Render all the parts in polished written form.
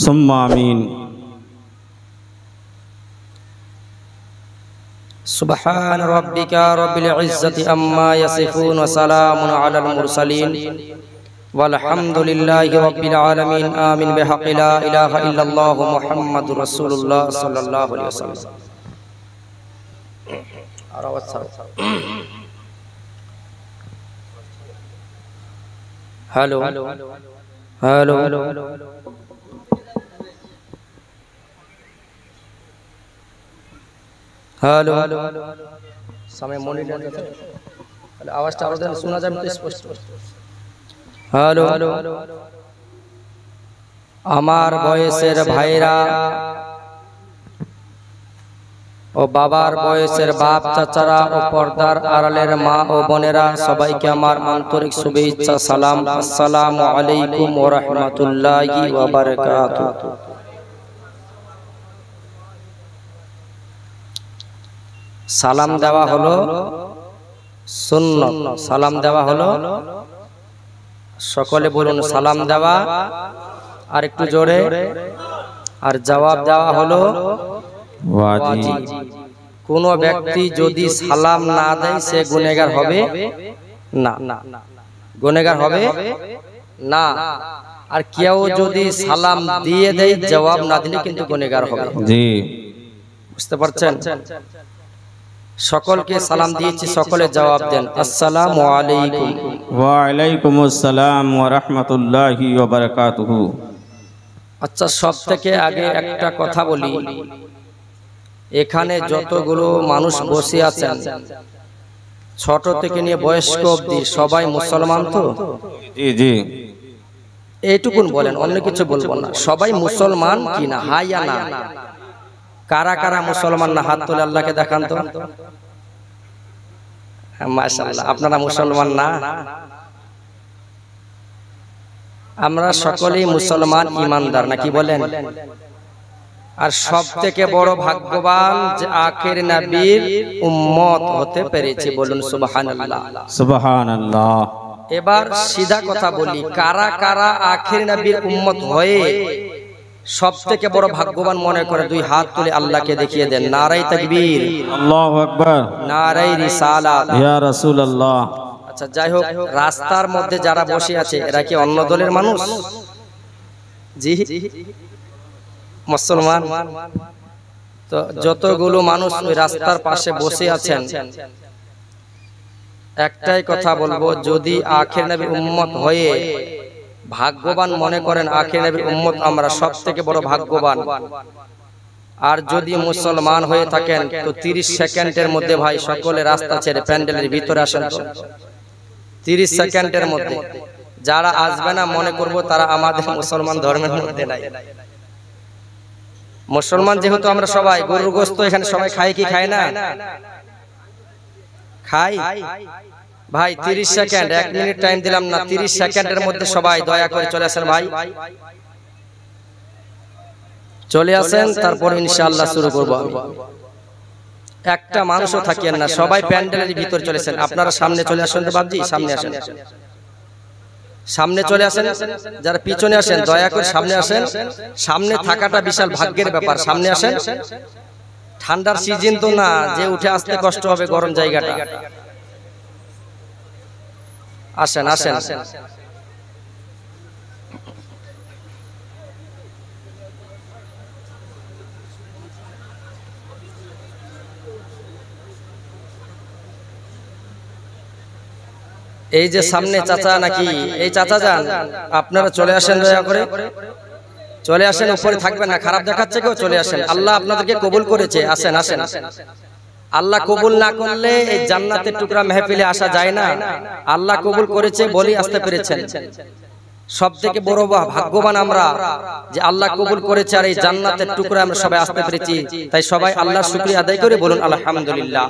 सुम्मा आमीन। सुब्हान रब्बिका रब्बिल इज्जति अम्मा यसिफून व सलामुन अलल मुरसलीन वल्हम्दुलिल्लाहि रब्बिल आलमीन। आमीन बिहक़्क़ि ला इलाहा इल्लल्लाह मुहम्मदुर रसूलुल्लाह सल्लल्लाहु अलैहि वसल्लम। हेलो हेलो हेलो समय मॉनिटर आवाजটা আরো শোনা যাবে তো স্পষ্ট। हेलो আমার বয়সের ভাইরা ও বাবার বয়সের বাপ চাচারা ও পর্দার আড়ালের মা ও বোনেরা সবাইকে আমার আন্তরিক শুভেচ্ছা সালাম। আসসালামু আলাইকুম ওয়া রাহমাতুল্লাহি ওয়া বারাকাতুহু। সালাম দেওয়া হলো সুন্নাত, সালাম দেওয়া হলো, সকলে বলুন সালাম দেওয়া, আর একটু জোরে, আর জবাব দেওয়া হলো ওয়াজিব। কোন ব্যক্তি যদি সালাম না দেয় সে গুনাহগার হবে না, গুনাহগার হবে না। আর কেউ যদি সালাম দিয়ে দেয় জবাব না দিলে কিন্তু গুনাহগার হবে। জি, বুঝতে পারছেন? সকলকে সালাম দিয়েছি, সকলে জবাব দেন। আসসালামু আলাইকুম। ওয়া আলাইকুমুস সালাম ওয়া রাহমাতুল্লাহি ওয়া বারাকাতুহু। আচ্ছা, সব থেকে আগে একটা কথা বলি, এখানে যতগুলো মানুষ বসে আছেন ছোট থেকে নিয়ে বয়স্ক অবধি সবাই মুসলমান তো? জি জি, এইটুকুন বলেন, অন্য কিছু বলবো না। সবাই মুসলমান কি না, হাই या না? কারা কারা মুসলমান না হাত তুলে আল্লাহকে দেখান তো। মাশাআল্লাহ, আপনারা মুসলমান না? আমরা সকলেই মুসলমান ইমানদার, নাকি বলেন? আর সব থেকে বড় ভাগ্যবান যে আখির নবীর উম্মত হতে পেরেছে, বলুন সুবহানাল্লাহ। সুবহানাল্লাহ। এবার সিধা কথা বলি, কারা কারা আখির নবীর উম্মত হয়ে সব থেকে বড় ভাগ্যবান মনে করে দুই হাত তুলে আল্লাহকে দেখিয়ে দেন। নারায়ে তাকবীর, আল্লাহু আকবার, নারায়ে রিসালাত, ইয়া রাসূলুল্লাহ। আচ্ছা যাই হোক, রাস্তার মধ্যে যারা বসে আছে এরা কি অন্য দলের মানুষ? জি, মুসলমান। তো যতগুলো মানুষ ওই রাস্তার পাশে বসে আছেন, একটাই কথা বলবো, যদি আখির নবীর উম্মত হয়ে ভাগ্যবান মনে করেন, আখির নবীর উম্মত আমরা, সব থেকে বড় ভাগ্যবান। আর যদি মুসলমান হয়ে থাকেন তো 30 সেকেন্ডের মধ্যে ভাই সকলে রাস্তা ছেড়ে প্যান্ডেলের ভিতরে আসেন তো। 30 সেকেন্ডের মধ্যে যারা আসবে না মনে করব তারা আমাদের মুসলমান ধর্মের মধ্যে নাই। মুসলমান যেহেতু আমরা সবাই, গরুর গোশত এখানে সবাই খায় কি খায় না? খাই ভাই। 30 সেকেন্ড, 1 মিনিট টাইম দিলাম না, 30 সেকেন্ডের মধ্যে সবাই দয়া করে চলে আসেন ভাই, চলে আসেন, তারপর ইনশাআল্লাহ শুরু করব। একটা মানুষও থাকেন না, সবাই প্যান্ডেলের ভিতর চলে আসেন। আপনারা সামনে চলে আসেন তো বাবজি, সামনে আসেন, সামনে চলে আসেন। যারা পিছনে আসেন দয়া করে সামনে আসেন। সামনে থাকাটা বিশাল ভাগ্যের ব্যাপার, সামনে আসেন। ঠান্ডার সিজন তো না যে উঠে আসতে কষ্ট হবে গরম জায়গাটা। আসেন আসেন। এই যে সামনে চাচা, নাকি এই চাচা যান, আপনারা চলে আসেন, দয়া করে চলে আসেন। উপরে থাকবেন না, খারাপ দেখাচ্ছে কেউ, চলে আসেন। আল্লাহ আপনাদেরকে কবুল করেছে, আসেন আসেন। আল্লাহ কবুল না করলে এই জান্নাতের টুকরা মেহফিলে আসা যায় না। আল্লাহ কবুল করেছে বলি আসতে পেরেছেন। সব থেকে বড় ভাগ্যবান আমরা যে আল্লাহ কবুল করেছে আর এই জান্নাতের টুকরা আমরা সবাই আসতে পেরেছি। তাই সবাই আল্লাহর শুকরিয়া আদায় করে বলুন আলহামদুলিল্লাহ।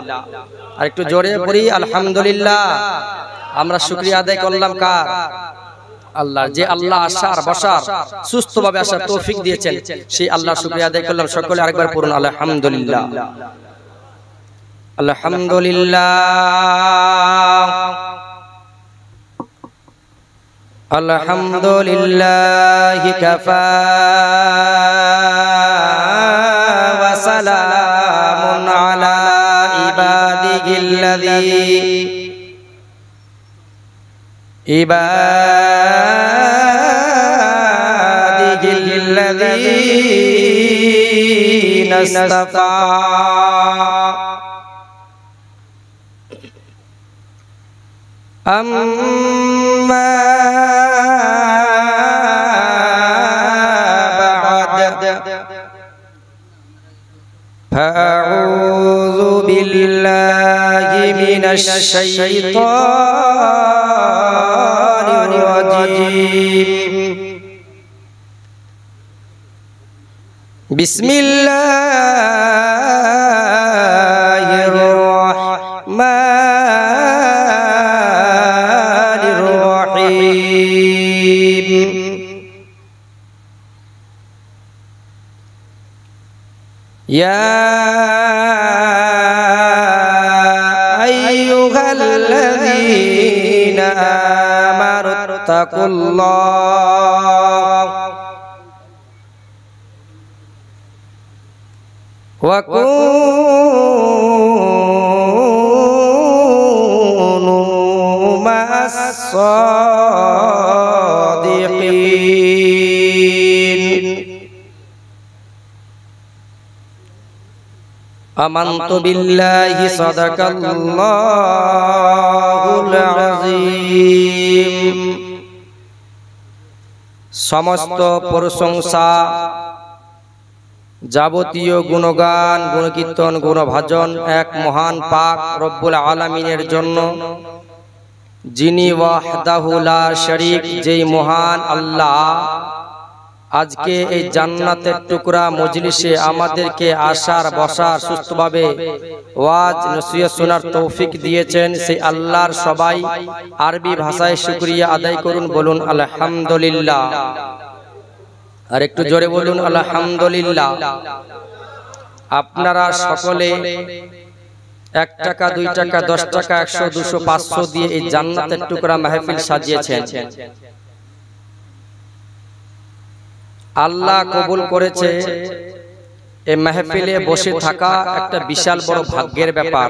আর একটু জোরে পড়ি আলহামদুলিল্লাহ। আমরা শুকরিয়া আদায় করলাম কার? আল্লাহ। যে আল্লাহ আসার বসার সুস্থভাবে আসার তৌফিক দিয়েছেন, সেই আল্লাহর শুকরিয়া আদায় করলাম। সকলে আরেকবার পড়ুন আলহামদুলিল্লাহ। আলহামদুলিল্লাহ আলহামদুলিল্লাহি কাফা ওয়া সালামুন আলা ইবাদিহিল্লাযীনা ইসতাফা أما بعد فأعوذ بالله من الشيطان الرجيم بسم الله الرحمن الرحيم يا أيها الذين آمنوا اتقوا الله وكونوا مع الصادقين آمنت بالله صدق الله العظيم সমস্ত প্রশংসা যাবতীয় গুণগান গুণকীর্তন গুণভাজন এক মহান পাক রব্বুল আলামিনের জন্য, যিনি ওয়াহদাহু লা শরীক, যেই মহান আল্লাহ আজকে এই জান্নাতের টুকরা মজলিসে আমাদেরকে আসার বসার সুস্থভাবে ওয়াজ নসিহত শোনার তৌফিক দিয়েছেন, সেই আল্লাহর সবাই আরবি ভাষায় শুকরিয়া আদায় করুন। বলুন আলহামদুলিল্লাহ। আর একটু জোরে বলুন আলহামদুলিল্লাহ। আপনারা সকলে 1 টাকা 2 টাকা 10 টাকা 100 200 500 দিয়ে এই জান্নাতের টুকরা মাহফিল সাজিয়েছেন। আল্লাহ কবুল করেছে। এই মাহফিলে বসে থাকা একটা বিশাল বড় ভাগ্যের ব্যাপার,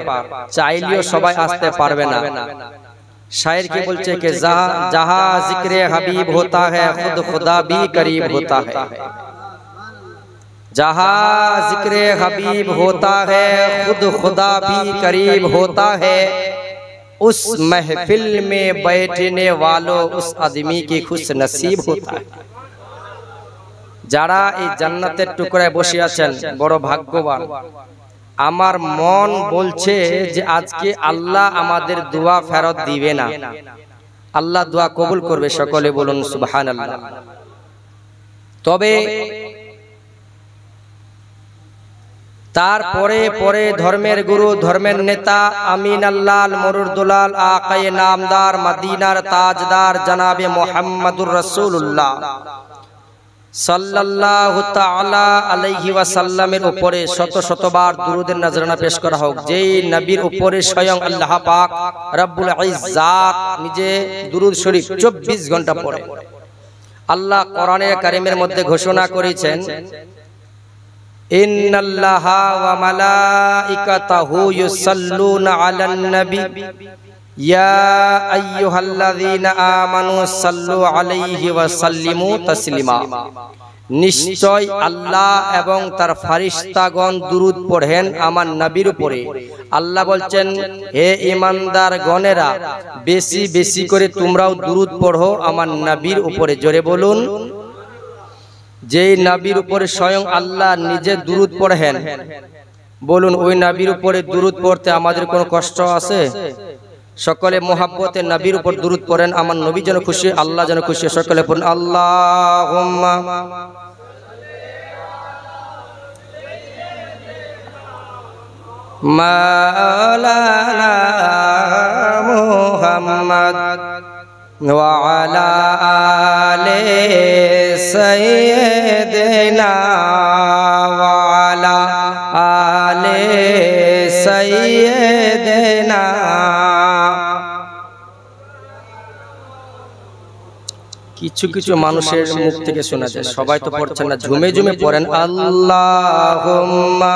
চাইলেও সবাই আসতে পারবে না। शायर की बोलचे के जहाँ जिक्रे हबीब होता है खुद खुदा भी करीब होता है। जहाँ जिक्रे हबीब होता है खुद खुदा भी करीब होता है। उस महफिल में बैठने वालों उस आदमी की खुश नसीब होता है। যারা এই জান্নাতের টুকরায় বসে আছেন বড় ভাগ্যবান। আমার মন বলছে যে আজকে আল্লাহ আমাদের দোয়া ফেরত দিবে না, আল্লাহ দোয়া কবুল করবে। সকলে বলুন সুবহানাল্লাহ। তবে তারপরে পরে ধর্মের গুরু ধর্মের নেতা আমিন আল্লাহ মরুরদুলাল আকায়ে নামদার মদিনার তাজদার জনাবে মুহাম্মদুর রাসূলুল্লাহ সাল্লাল্লাহু তাআলা আলাইহি ওয়াসাল্লামের উপরে শত শতবার দুরূদের নজরানা পেশ করা হোক, যেই নবীর উপরে স্বয়ং আল্লাহ পাক রব্বুল ইজ্জাত নিজে দুরূদ শরীফ 24 ঘন্টা পড়ে। আল্লাহ কোরআনে কারীমের মধ্যে ঘোষণা করেছেন, ইন্নাল্লাহা ওয়া মালাইকাতাহু ইউসাল্লুনা আলান নবী ইয়া আইয়ুহাল্লাযীনা আমানু সাল্লু আলাইহি ওয়া সাল্লিমু তাসলিমা। নিশ্চয় আল্লাহ এবং তার ফেরেশতাগণ দুরূদ পড়েন আমার নবীর উপরে। আল্লাহ বলছেন, হে ঈমানদার গণেরা, বেশি বেশি করে তোমরাও দুরূদ পড়ো আমার নবীর উপরে। জোরে বলুন। যেই নবীর উপরে স্বয়ং আল্লাহ নিজে দুরূদ পড়েন, বলুন ওই নবীর উপরে দুরূদ পড়তে আমাদের কোনো কষ্ট আছে? সকলে মোহাব্বতে নবীর উপর দুরূদ পড়েন, আমার নবী যেন খুশি, আল্লাহ যেন খুশি। সকলে পড়ুন আল্লাহুম্মা মাওলানা মুহাম্মদ ওয়া আলা আলি সাইয়্যিদিনা ওয়া আলা আলি সাইয়্যিদিনা। কিছু কিছু মানুষের মুখ থেকে শোনা যায়, সবাই তো পড়ছেন না, ঝুমে ঝুমে পড়েন আল্লাহুম্মা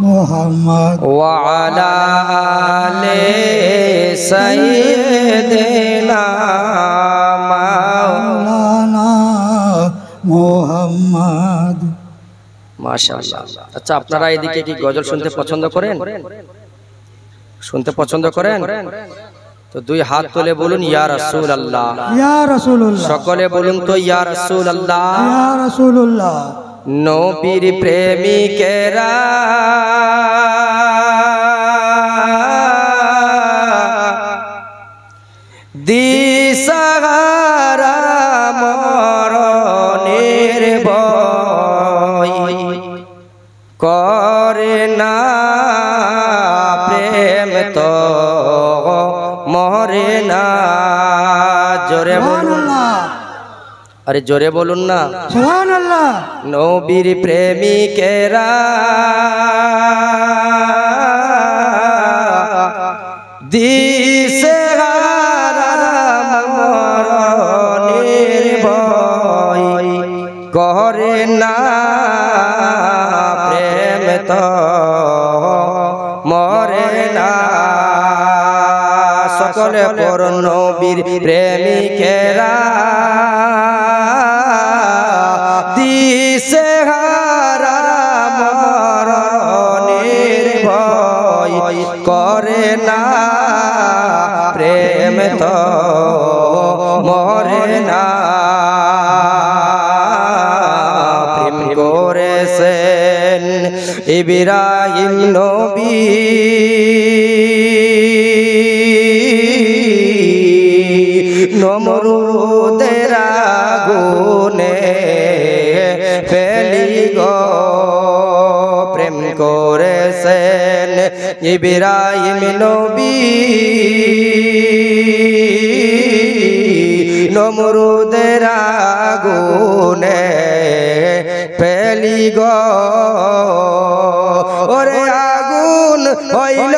মুহাম্মদ ওয়া আলা আলি সাইয়্যিদিনা মাওলানা মুহাম্মদ। মাশাআল্লাহ। আচ্ছা, আপনারা এদিকে কি গজল শুনতে পছন্দ করেন? শুনতে পছন্দ করেন? তো দুই হাত তুলে বলুন ইয়া রাসূলুল্লাহ। ইয়া রাসূলুল্লাহ। সকলে বলুন তো ইয়া রাসূলুল্লাহ। ইয়া রাসূলুল্লাহ। নবীর প্রেমিকেরা দিশাহারা মরণের ভয় করে না, প্রেম তো মরে না। জোরে বলুন, আরে জোরে বলুন না সুবহানাল্লাহ। নবীর প্রেমিকেরা দিশেহারা মরণের ভয় করে না, প্রেম তো মরে না। সকলে পড়ুন নবীর প্রেমিকেরা দিশেহারা মরণের ভয় করে না, প্রেম তো মরে না। প্রেম করেছেন ইব্রাহিম নবী, নমরুদের আগুনে ফেলি গো। প্রেম করেছেন ইব্রাহিম নবী, নমরুদের আগুনে ফেলি গো। ওরে আগুন হইল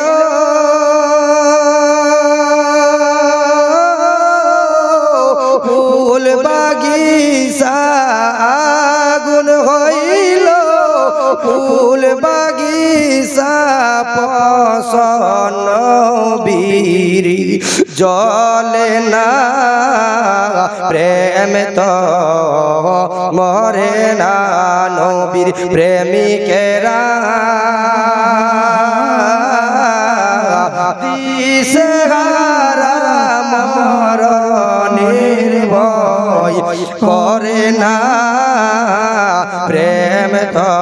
ফুল বাগিচা, আগুন হইল ফুল বাগিচা, পছন বীরি জলে না, প্রেম তো মরে না। নবীর প্রেমিকেরা দিশেহারা মরণের ভয় করে না, প্রেম তো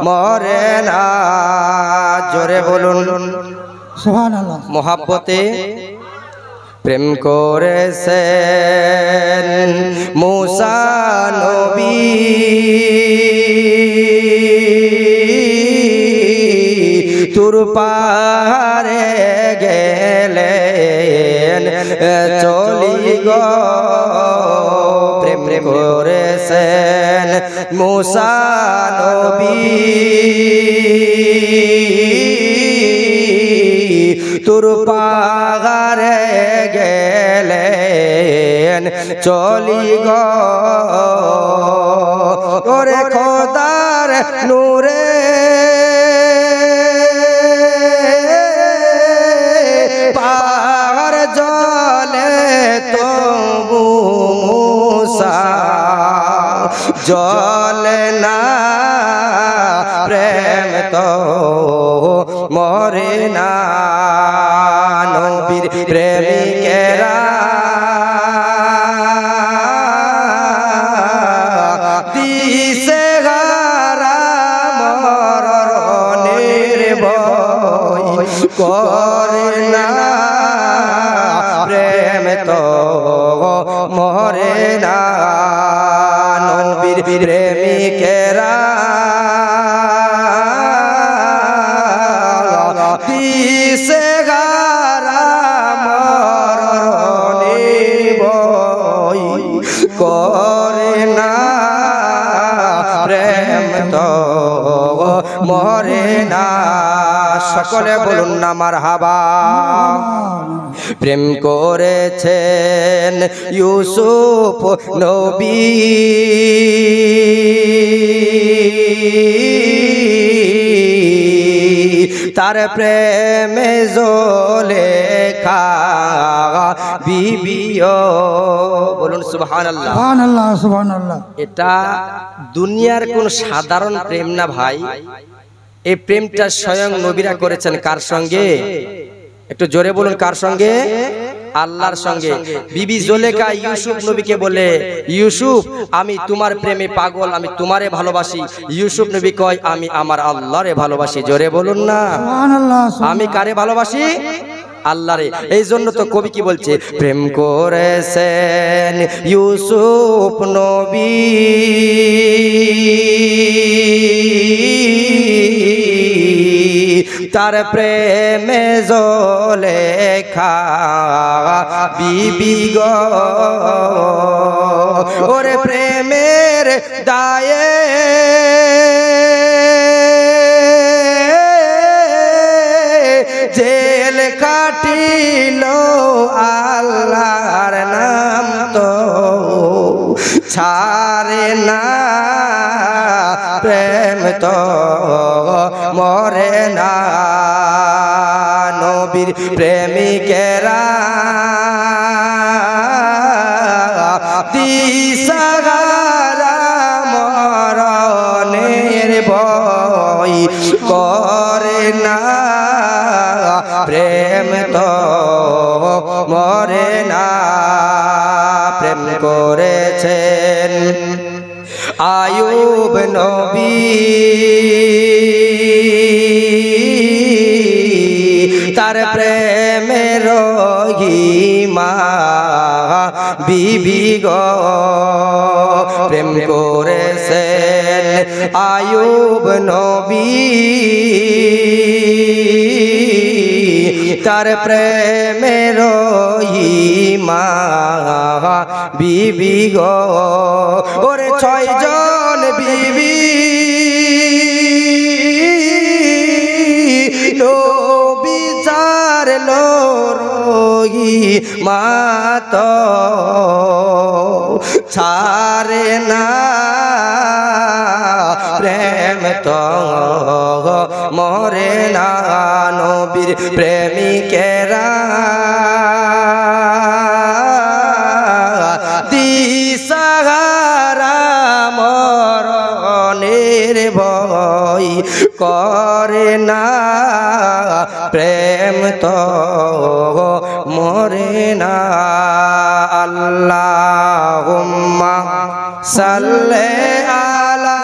মরে না। জোরে বলুন সুবহানাল্লাহ। মোহাব্বতে প্রেম করেছেন মূসা নবী, তুর পাহাড়ে গেলেন চলি গো। প্রেম করেছেন মূসা নবী, তুর পাহাড়ে গেলেন চলি গো। ওরে খোদার নূরে পাহাড় জলে তবু মূসা জলে না, প্রেম তো মরে না। নবীর প্রেমিকেরা দিশেহারা মরণের ভয় করে না, প্রেম তো মরে না। নবীর প্রেমিকেরা দিশেহারা মরণের ভয় করে না, প্রেম তো মরে না। সকলে বলুন না মারহাবা। প্রেম করেছেন ইউসুফ নবী, তার প্রেমে জোলেখা বিবিও। বলুন সুবহানাল্লাহ। সুবহানাল্লাহ সুবহানাল্লাহ। এটা দুনিয়ার কোন সাধারণ প্রেম না ভাই, এই প্রেমটা স্বয়ং নবীরা করেছেন। কার সঙ্গে? একটু জোরে বলুন, কার সঙ্গে? আল্লাহর সঙ্গে। বিবি জুলেখা ইউসুফ নবীকে বলে, ইউসুফ আমি তোমার প্রেমে পাগল, আমি তোমারে ভালোবাসি। ইউসুফ নবী কয়, আমি আমার আল্লাহরে ভালোবাসি। জোরে বলুন না। সুবহানাল্লাহ। আমি কারে ভালোবাসি? আল্লাহরে। এই জন্য তো কবি কি বলছে, প্রেম করেছেন ইউসুফ নবী, তার প্রেমে জোলেখা বিবি গো। ওরে প্রেমের দায়ে জেল কাটিল, আল্লাহর নাম তো ছাড়ে না। প্রেম তো মরে না। নবীর প্রেমিকেরা দিশাহারা মরণের ভয় করে না। প্রেম তো মরে না। প্রেম করেছেন আয়ুব নবী, তার প্রেমের রহিমা বিবি গো। প্রেম করেছেন আয়ুব নবী, তার প্রেমের রহিমা বিবি গো। ওরে 6 জন বিবি নবী চার রহিমা তো ছাড়ে না। প্রেম তো মরে না। নবীর প্রেমিকেরা দিশাহারা মরণের ভয় করে না। প্রেম তো মরে না। আল্লাহুম্মা সাল্লি আলা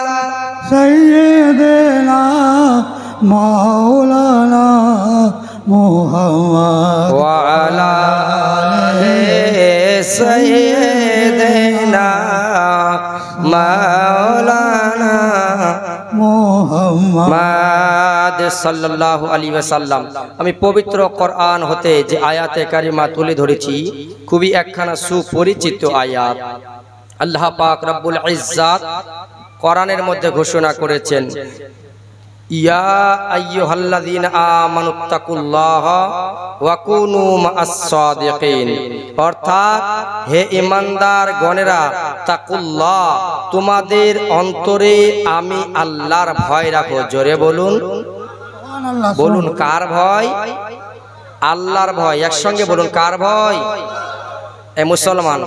সাইয়্যিদিনা মাওলানা মুহাম্মদ ওয়া আলা আলি সাইয়্যিদিনা মাওলানা মুহাম্মদ সাল্লাল্লাহু আলাইহি ওয়াসাল্লাম। আমি পবিত্র কোরআন হতে যে আয়াতে কারিমা তুলে ধরেছি, খুবই একখানা সুপরিচিত আয়াত। আল্লাহ পাক রব্বুল ইজ্জাত কোরআনের মধ্যে ঘোষণা করেছেন, ইয়া আইয়ুহাল্লাযীনা আমানুত্তাকুল্লাহা ওয়া কুনু মা'আস সাদিকিন। অর্থাৎ হে ঈমানদার গণেরা, তাকুল্লাহ, তোমাদের অন্তরে আমি আল্লাহর ভয় রাখো। জোরে বলুন, বলুন কার ভয়? আল্লাহর ভয়। একসঙ্গে বলুন, কার ভয়? এ মুসলমান,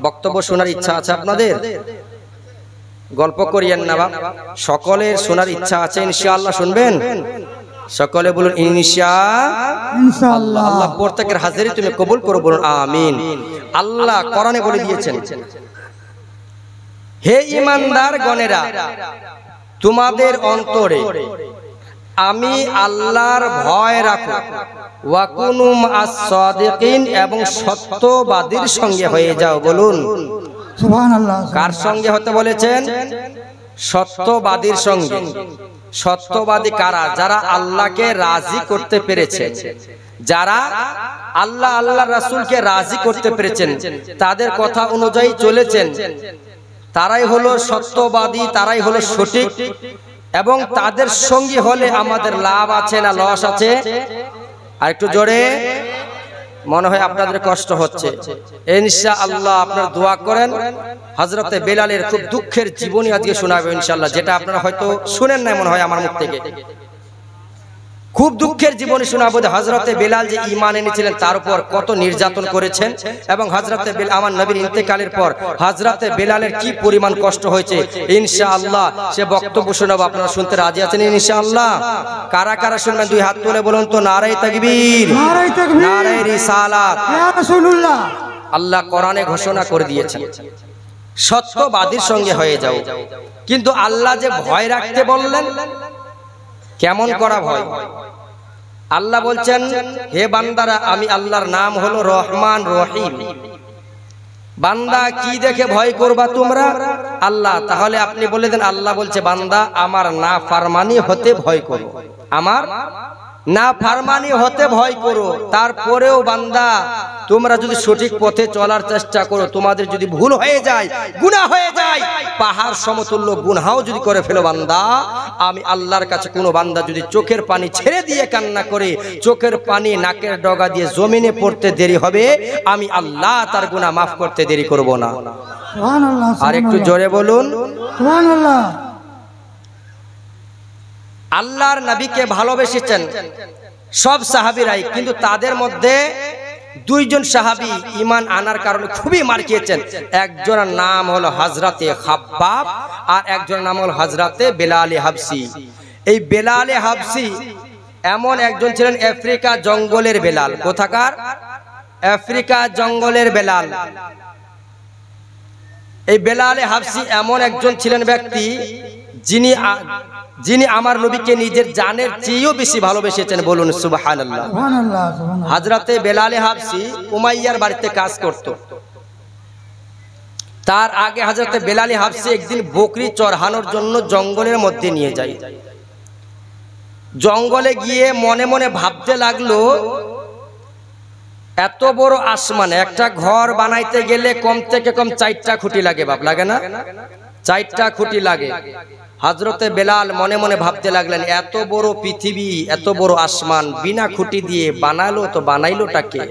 বক্তব্য শোনার ইচ্ছা আছে আপনাদের? গল্প করিয়েন না বাপ, সকলের শোনার ইচ্ছা আছে ইনশাআল্লাহ। শুনবেন? সকলে বলুন ইনশাআল্লাহ। আল্লাহ প্রত্যেকের হাজিরি তুমি কবুল করো, বলুন আমিন। আল্লাহ কোরআনে বলে দিয়েছেন, হে ঈমানদার গণেরা, তোমাদের অন্তরে আমি আল্লাহর ভয় রাখো, ওয়া কুনু মা'আস সাদিকিন, এবং সত্যবাদীর সঙ্গে হয়ে যাও। বলুন সুবহানাল্লাহ। কার সঙ্গে হতে বলেছেন? সত্যবাদীর সঙ্গে। সত্যবাদী কারা? যারা আল্লাহকে রাজি করতে পেরেছে, যারা আল্লাহ আল্লাহর রাসূলকে রাজি করতে পেরেছেন, তাদের কথা অনুযায়ী চলেছেন, তারাই হলো সত্যবাদী, তারাই হলো সঠিক এবং তাদের সঙ্গী হলে আমাদের লাভ আছে না লস আছে? আর একটু জোরে, মনে হয় আপনাদের কষ্ট হচ্ছে। ইনশাআল্লাহ আপনারা দোয়া করেন। হযরতে বেলালের খুব দুঃখের জীবনী আজকে শোনাবো ইনশাআল্লাহ, যেটা আপনারা হয়তো শুনেন না মনে হয় আমার মুখ থেকে। খুব দুঃখের জীবনী শোনাবো যে হযরতে বেলাল যে ঈমান এনেছিলেন তার উপর কত নির্যাতন করেছেন, এবং হযরতে বেলাল আমার নবীর ইন্তেকালের পর হযরতে বেলালের কি পরিমাণ কষ্ট হয়েছে ইনশাআল্লাহ সে বক্তব্য শোনাবো। আপনারা শুনতে রাজি আছেন ইনশাআল্লাহ? কারা কারা শুনবেন দুই হাত তুলে বলুন তো। নারায়ে তাকবীর, নারায়ে তাকবীর, নারায়ে রিসালাত। ইয়া রাসূলুল্লাহ, আল্লাহ কোরআনে ঘোষণা করে দিয়েছেন সত্যবাদীর সঙ্গে হয়ে যাও, কিন্তু আল্লাহ যে ভয় রাখতে বললেন, কেমন করা ভয়? আল্লাহ বলছেন, হে বান্দারা, আমি আল্লাহর নাম হলো রহমান রহিম। বান্দা কি দেখে ভয় করবা তোমরা? আল্লাহ। তাহলে আপনি বলে দেন, আল্লাহ বলছে বান্দা আমার নাফরমানি হতে ভয় করো, আমার নাফরমানি হতে ভয় করো। তারপরেও বান্দা তোমরা যদি সঠিক পথে চলার চেষ্টা করো, তোমাদের যদি ভুল হয়ে যায়, গুনাহ হয়ে যায়, পাহাড় সমতুল্য গুনাহও যদি করে ফেলো বান্দা, আমি আল্লাহর কাছে কোনো বান্দা যদি চোখের পানি ছেড়ে দিয়ে কান্না করে, চোখের পানি নাকের ডগা দিয়ে জমিনে পড়তে দেরি হবে, আমি আল্লাহ তার গুনাহ মাফ করতে দেরি করব না। সুবহানাল্লাহ। আর একটু জোরে বলুন সুবহানাল্লাহ। আল্লাহর নবীকে ভালোবেসেছেন সব সাহাবীরাই, কিন্তু তাদের মধ্যে দুইজন সাহাবী ঈমান আনার কারণে খুবই মার খেয়েছেন। একজনের নাম হলো হযরতে খাব্বাব আর একজনের নাম হলো হযরতে বেলালে হাবসি। এই বেলালে হাবসি এমন একজন ছিলেন আফ্রিকা জঙ্গলের বেলাল। কোথাকার? আফ্রিকা জঙ্গলের বেলাল। এই বেলালে হাবসি এমন একজন ছিলেন ব্যক্তি যিনি আমার নবীকে নিজের জানের চেয়েও বেশি ভালোবেসেছেন। বলুন সুবহানাল্লাহ। সুবহানাল্লাহ, সুবহানাল্লাহ। হযরতে বেলালে হাবসি উমাইয়ার বাড়িতে কাজ করত। তার আগে হযরতে বেলালে হাবসি একদিন বকরি চড়ানোর জন্য জঙ্গলের মধ্যে নিয়ে যায়। জঙ্গলে গিয়ে মনে মনে ভাবতে লাগলো, এত বড় আসমান, একটা ঘর বানাইতে গেলে কম থেকে কম 4টা খুঁটি লাগে, বাপ লাগে না? 4টা খুঁটি লাগে। হযরতে বেলাল মনে মনে ভাবতে লাগলেন, এত বড় পৃথিবী, এত বড় আসমান বিনা খুঁটি দিয়ে বানালো তো বানাইলোটা কে?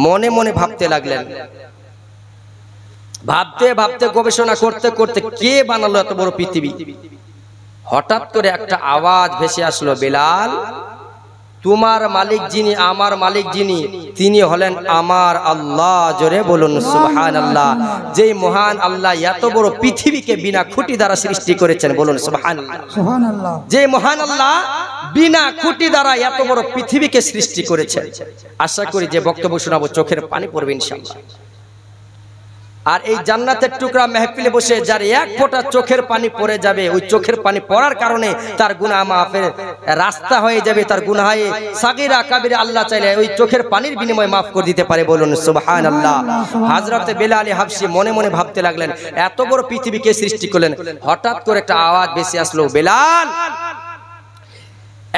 মনে মনে ভাবতে লাগলেন। ভাবতে ভাবতে গবেষণা করতে করতে কে বানালো এত বড় পৃথিবী? হঠাৎ করে একটা আওয়াজ ভেসে আসলো, বেলাল, তোমার মালিক যিনি, আমার মালিক যিনি, তিনি হলেন আমার আল্লাহ। জোরে বলুন সুবহানাল্লাহ। যেই মহান আল্লাহ এত বড় পৃথিবীকে বিনা খুঁটি দ্বারা সৃষ্টি করেছেন। বলুন সুবহানাল্লাহ। সুবহানাল্লাহ। যে মহান আল্লাহ বিনা খুঁটি দ্বারা এত বড় পৃথিবীকে সৃষ্টি করেছেন। আশা করি যে বক্তব্য শোনাবো চোখের পানি পড়বে ইনশাআল্লাহ। আর এই জান্নাতের টুকরা মেহফিলে বসে যার এক ফোঁটা চোখের পানি পড়ে যাবে, ওই চোখের পানি পড়ার কারণে তার গুনাহ মাফের রাস্তা হয়ে যাবে। তার গুনাহে সাগীরা কাবীরা আল্লাহ চাইলে ওই চোখের পানির বিনিময়ে মাফ করে দিতে পারে। বলুন সুবহানাল্লাহ। হযরতে বেলালে হাবসি মনে মনে ভাবতে লাগলেন, এত বড় পৃথিবীকে সৃষ্টি করলেন। হঠাৎ করে একটা আওয়াজ ভেসে আসলো, বেলাল,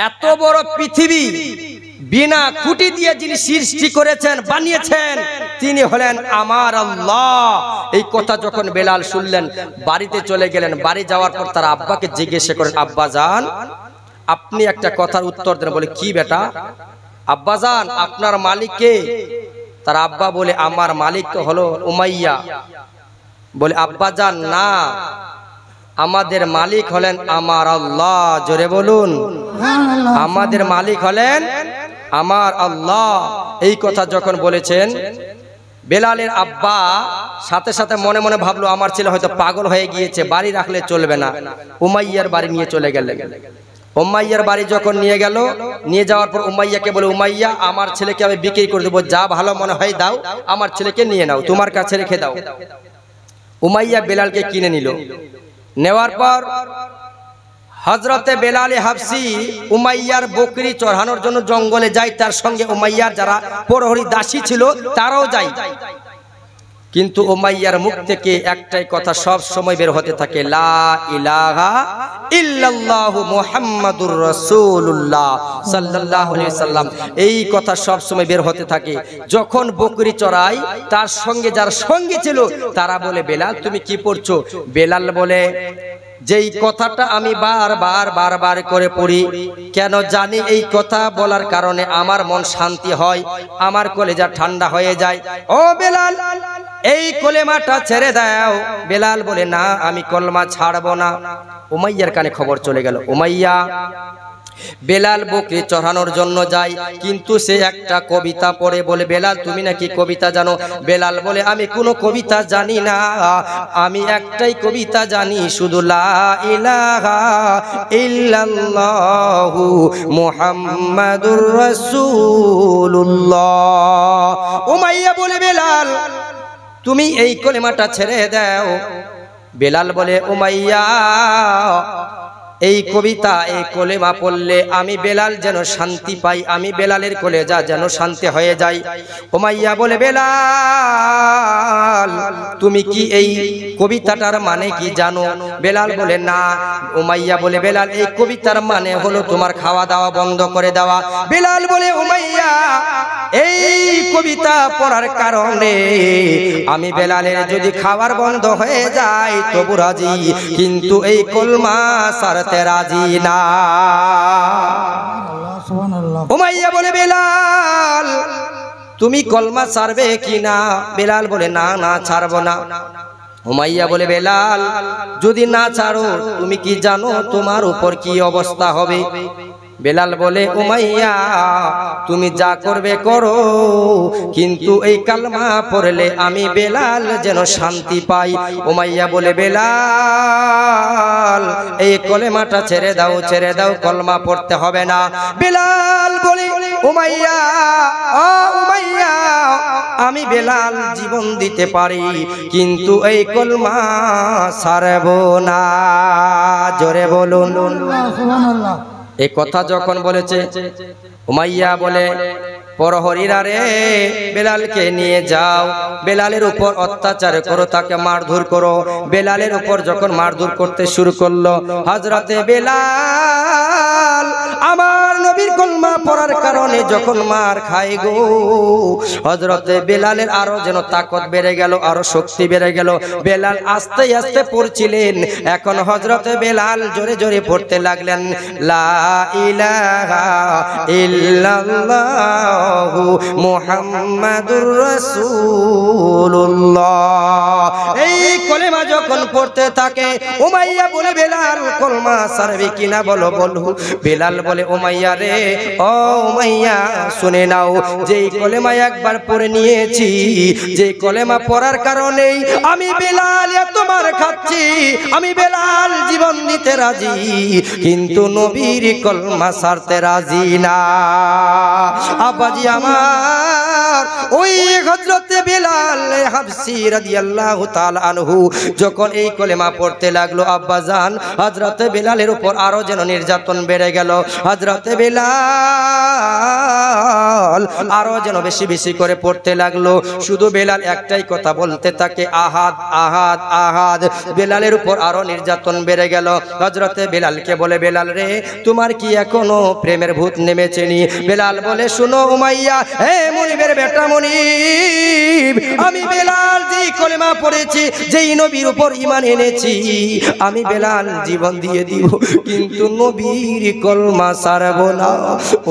এত বড় পৃথিবী বিনা খুঁটি দিয়ে যিনি সৃষ্টি করেছেন, বানিয়েছেন, তিনি হলেন আমার আল্লাহ। এই কথা যখন বেলাল শুনলেন, বাড়িতে চলে গেলেন। বাড়ি যাওয়ার পর তার আব্বাকে জিজ্ঞাসা করেন, আব্বা জান, আপনি একটা কথার উত্তর দেন। বলে, কি বেটা? আব্বা জান, আপনার মালিক কে? তার আব্বা বলে, আমার মালিক তো হলো উমাইয়া। বলে, আব্বা জান, না, আমাদের মালিক হলেন আমার আল্লাহ। জোরে বলুন, আমাদের মালিক হলেন আমার আল্লাহ। এই কথা যখন বলেছেন, বেলালের আব্বা সাথে সাথে মনে মনে ভাবলো, আমার ছেলে হয়তো পাগল হয়ে গিয়েছে, বাড়ি রাখলে চলবে না। উমাইয়ার বাড়ি নিয়ে চলে গেলেন। উমাইয়ার বাড়ি যখন নিয়ে গেল, নিয়ে যাওয়ার পর উমাইয়াকে বলে, উমাইয়া, আমার ছেলেকে আমি বিক্রি করে দেবো, যা ভালো মনে হয় দাও, আমার ছেলেকে নিয়ে নাও, তোমার কাছে রেখে দাও। উমাইয়া বেলালকে কিনে নিল। নেওয়ার পর হযরতে বেলালে হাবসি উমাইয়ার বকরি চড়ানোর জন্য জঙ্গলে যায়। তার সঙ্গে উমাইয়ার যারা প্রহরী দাসী ছিল তারাও যায়। কিন্তু উমাইয়ার মুখ থেকে একটাই কথা সব সময় বের হতে থাকে, লা ইলাহা ইল্লাল্লাহু মুহাম্মাদুর রাসূলুল্লাহ সাল্লাল্লাহু আলাইহি ওয়াসাল্লাম। এই কথা সব সময় বের হতে থাকে। যখন বকরি চড়াই, তার সঙ্গে যারা সঙ্গী ছিল তারা বলে, বেলাল, তুমি কি পড়ছো? বেলাল বলে, যেই কথাটা আমি বারবার করে পড়ি, কেন জানি এই কথা বলার কারণে আমার মন শান্তি হয়, আমার কলেজা ঠান্ডা হয়ে যায়। ও বেলাল, এই কলেমাটা ছেড়ে দাও। বেলাল বলে, না আমি কলমা ছাড়বো না। উমাইয়ার কানে খবর চলে গেল। উমাইয়া বেলাল বকরি চড়ানোর জন্য যায়, কিন্তু সে একটা কবিতা পড়ে বলে, বেলাল তুমি নাকি কবিতা জানো? বেলাল বলে, আমি কোনো কবিতা জানি না, আমি একটাই কবিতা জানি, শুধু লা ইলাহা ইল্লাল্লাহু মুহাম্মাদুর রাসূলুল্লাহ। উমাইয়া বলে, বেলাল তুমি এই কলেমাটা ছেড়ে দাও। বেলাল বলে, উমাইয়া এই কবিতা, এই কলেমা পড়লে আমি বেলাল যেন শান্তি পাই, আমি বেলালের কলেজা যেন শান্তি হয়ে যায়। উমাইয়া বলে, বেলাল তুমি কি এই কবিতাটার মানে কি জানো? বেলাল বলে, না। উমাইয়া বলে, বেলাল এই কবিতার মানে হলো তোমার খাওয়া দাওয়া বন্ধ করে দেওয়া। বেলাল বলে, উমাইয়া এই কবিতা পড়ার কারণে আমি বেলালের যদি খাবার বন্ধ হয়ে যায় তবু রাজি, কিন্তু এই কলমা সারতে রাজি না। উমাইয়া বলে, বেলাল তুমি কলমা ছাড়বে কি না? বেলাল বলে, না না ছাড়বো না। উমাইয়া বলে, বেলাল যদি না ছাড়ো তুমি কি জানো তোমার উপর কি অবস্থা হবে? বেলাল বলে, উমাইয়া তুমি যা করবে করো, কিন্তু এই কালমা পড়লে আমি বেলাল যেন শান্তি পাই। উমাইয়া বলে, বেলাল এই কলেমাটা ছেড়ে দাও, ছেড়ে দাও, কলমা পড়তে হবে না। বেলাল বলে, উমাইয়া ও উমাইয়া আমি বেলাল জীবন দিতে পারি, কিন্তু এই কলমা ছাড়ব না। জোরে বলুন সুবহানাল্লাহ। এই কথা যখন বলেছে, উমাইয়া বলে, প্রহরীরা রে বেলালকে নিয়ে যাও, বেলালের উপর অত্যাচার করো, তাকে মারধর করো। বেলালের উপর যখন মারধর করতে শুরু করলো, হযরতে বেলাল আমার নবীর কলমা পড়ার কারণে যখন মার খায় গো, হযরতে বেলালের আরো যেন তাকত বেড়ে গেল, আরো শক্তি বেড়ে গেল। বেলাল আস্তে আস্তে পড়ছিলেন, এখন হযরতে বেলাল জোরে জোরে পড়তে লাগলেন, লা ইলাহা ইল্লাল্লাহু মুহাম্মাদুর রাসূলুল্লাহ। এই কলেমা যখন পড়তে থাকে, উমাইয়া বলে, বেলাল কলমা ছাড়বে কিনা বলো বলো। বেলাল বলে, উমাইয়া রে ও উমাইয়া শুনে নাও, যেই কলেমা একবার পড়ে নিয়েছি, যে কলেমা পড়ার কারণেই আমি বেলাল তোমার খাচ্ছি, আমি বেলাল জীবন দিতে রাজি, কিন্তু নবীর কলমা ছাড়তে রাজি না। আব্বাজি আমার ওই হযরতে বেলাল হাবশী রাদিয়াল্লাহু তাআলা আনহু যখন এই কলেমা পড়তে লাগলো, আব্বাজান হযরতে বেলালের উপর আরো যেন নির্যাতন বেড়ে গেল। হযরতে বেলাল আরো যেন বেশি বেশি করে পড়তে লাগলো। শুধু বেলাল একটাই কথা বলতে থাকে, আহাদ আহাদ আহাদ। বেলালের উপর আরো নির্যাতন বেড়ে গেল। হযরতে বেলালকে বলে, বেলাল রে তোমার কি এখনো প্রেমের ভূত নেমেছে নি? বেলাল বলে, শুনো উমাইয়া, হে মুনিবের বেটা মুনিব, আমি বেলাল যেই কলেমা পড়েছি, যেই নবীর উপর ঈমান এনেছি, আমি বেলাল জীবন দিয়ে দিব, কিন্তু নবীর কলমা ছাড়ব না।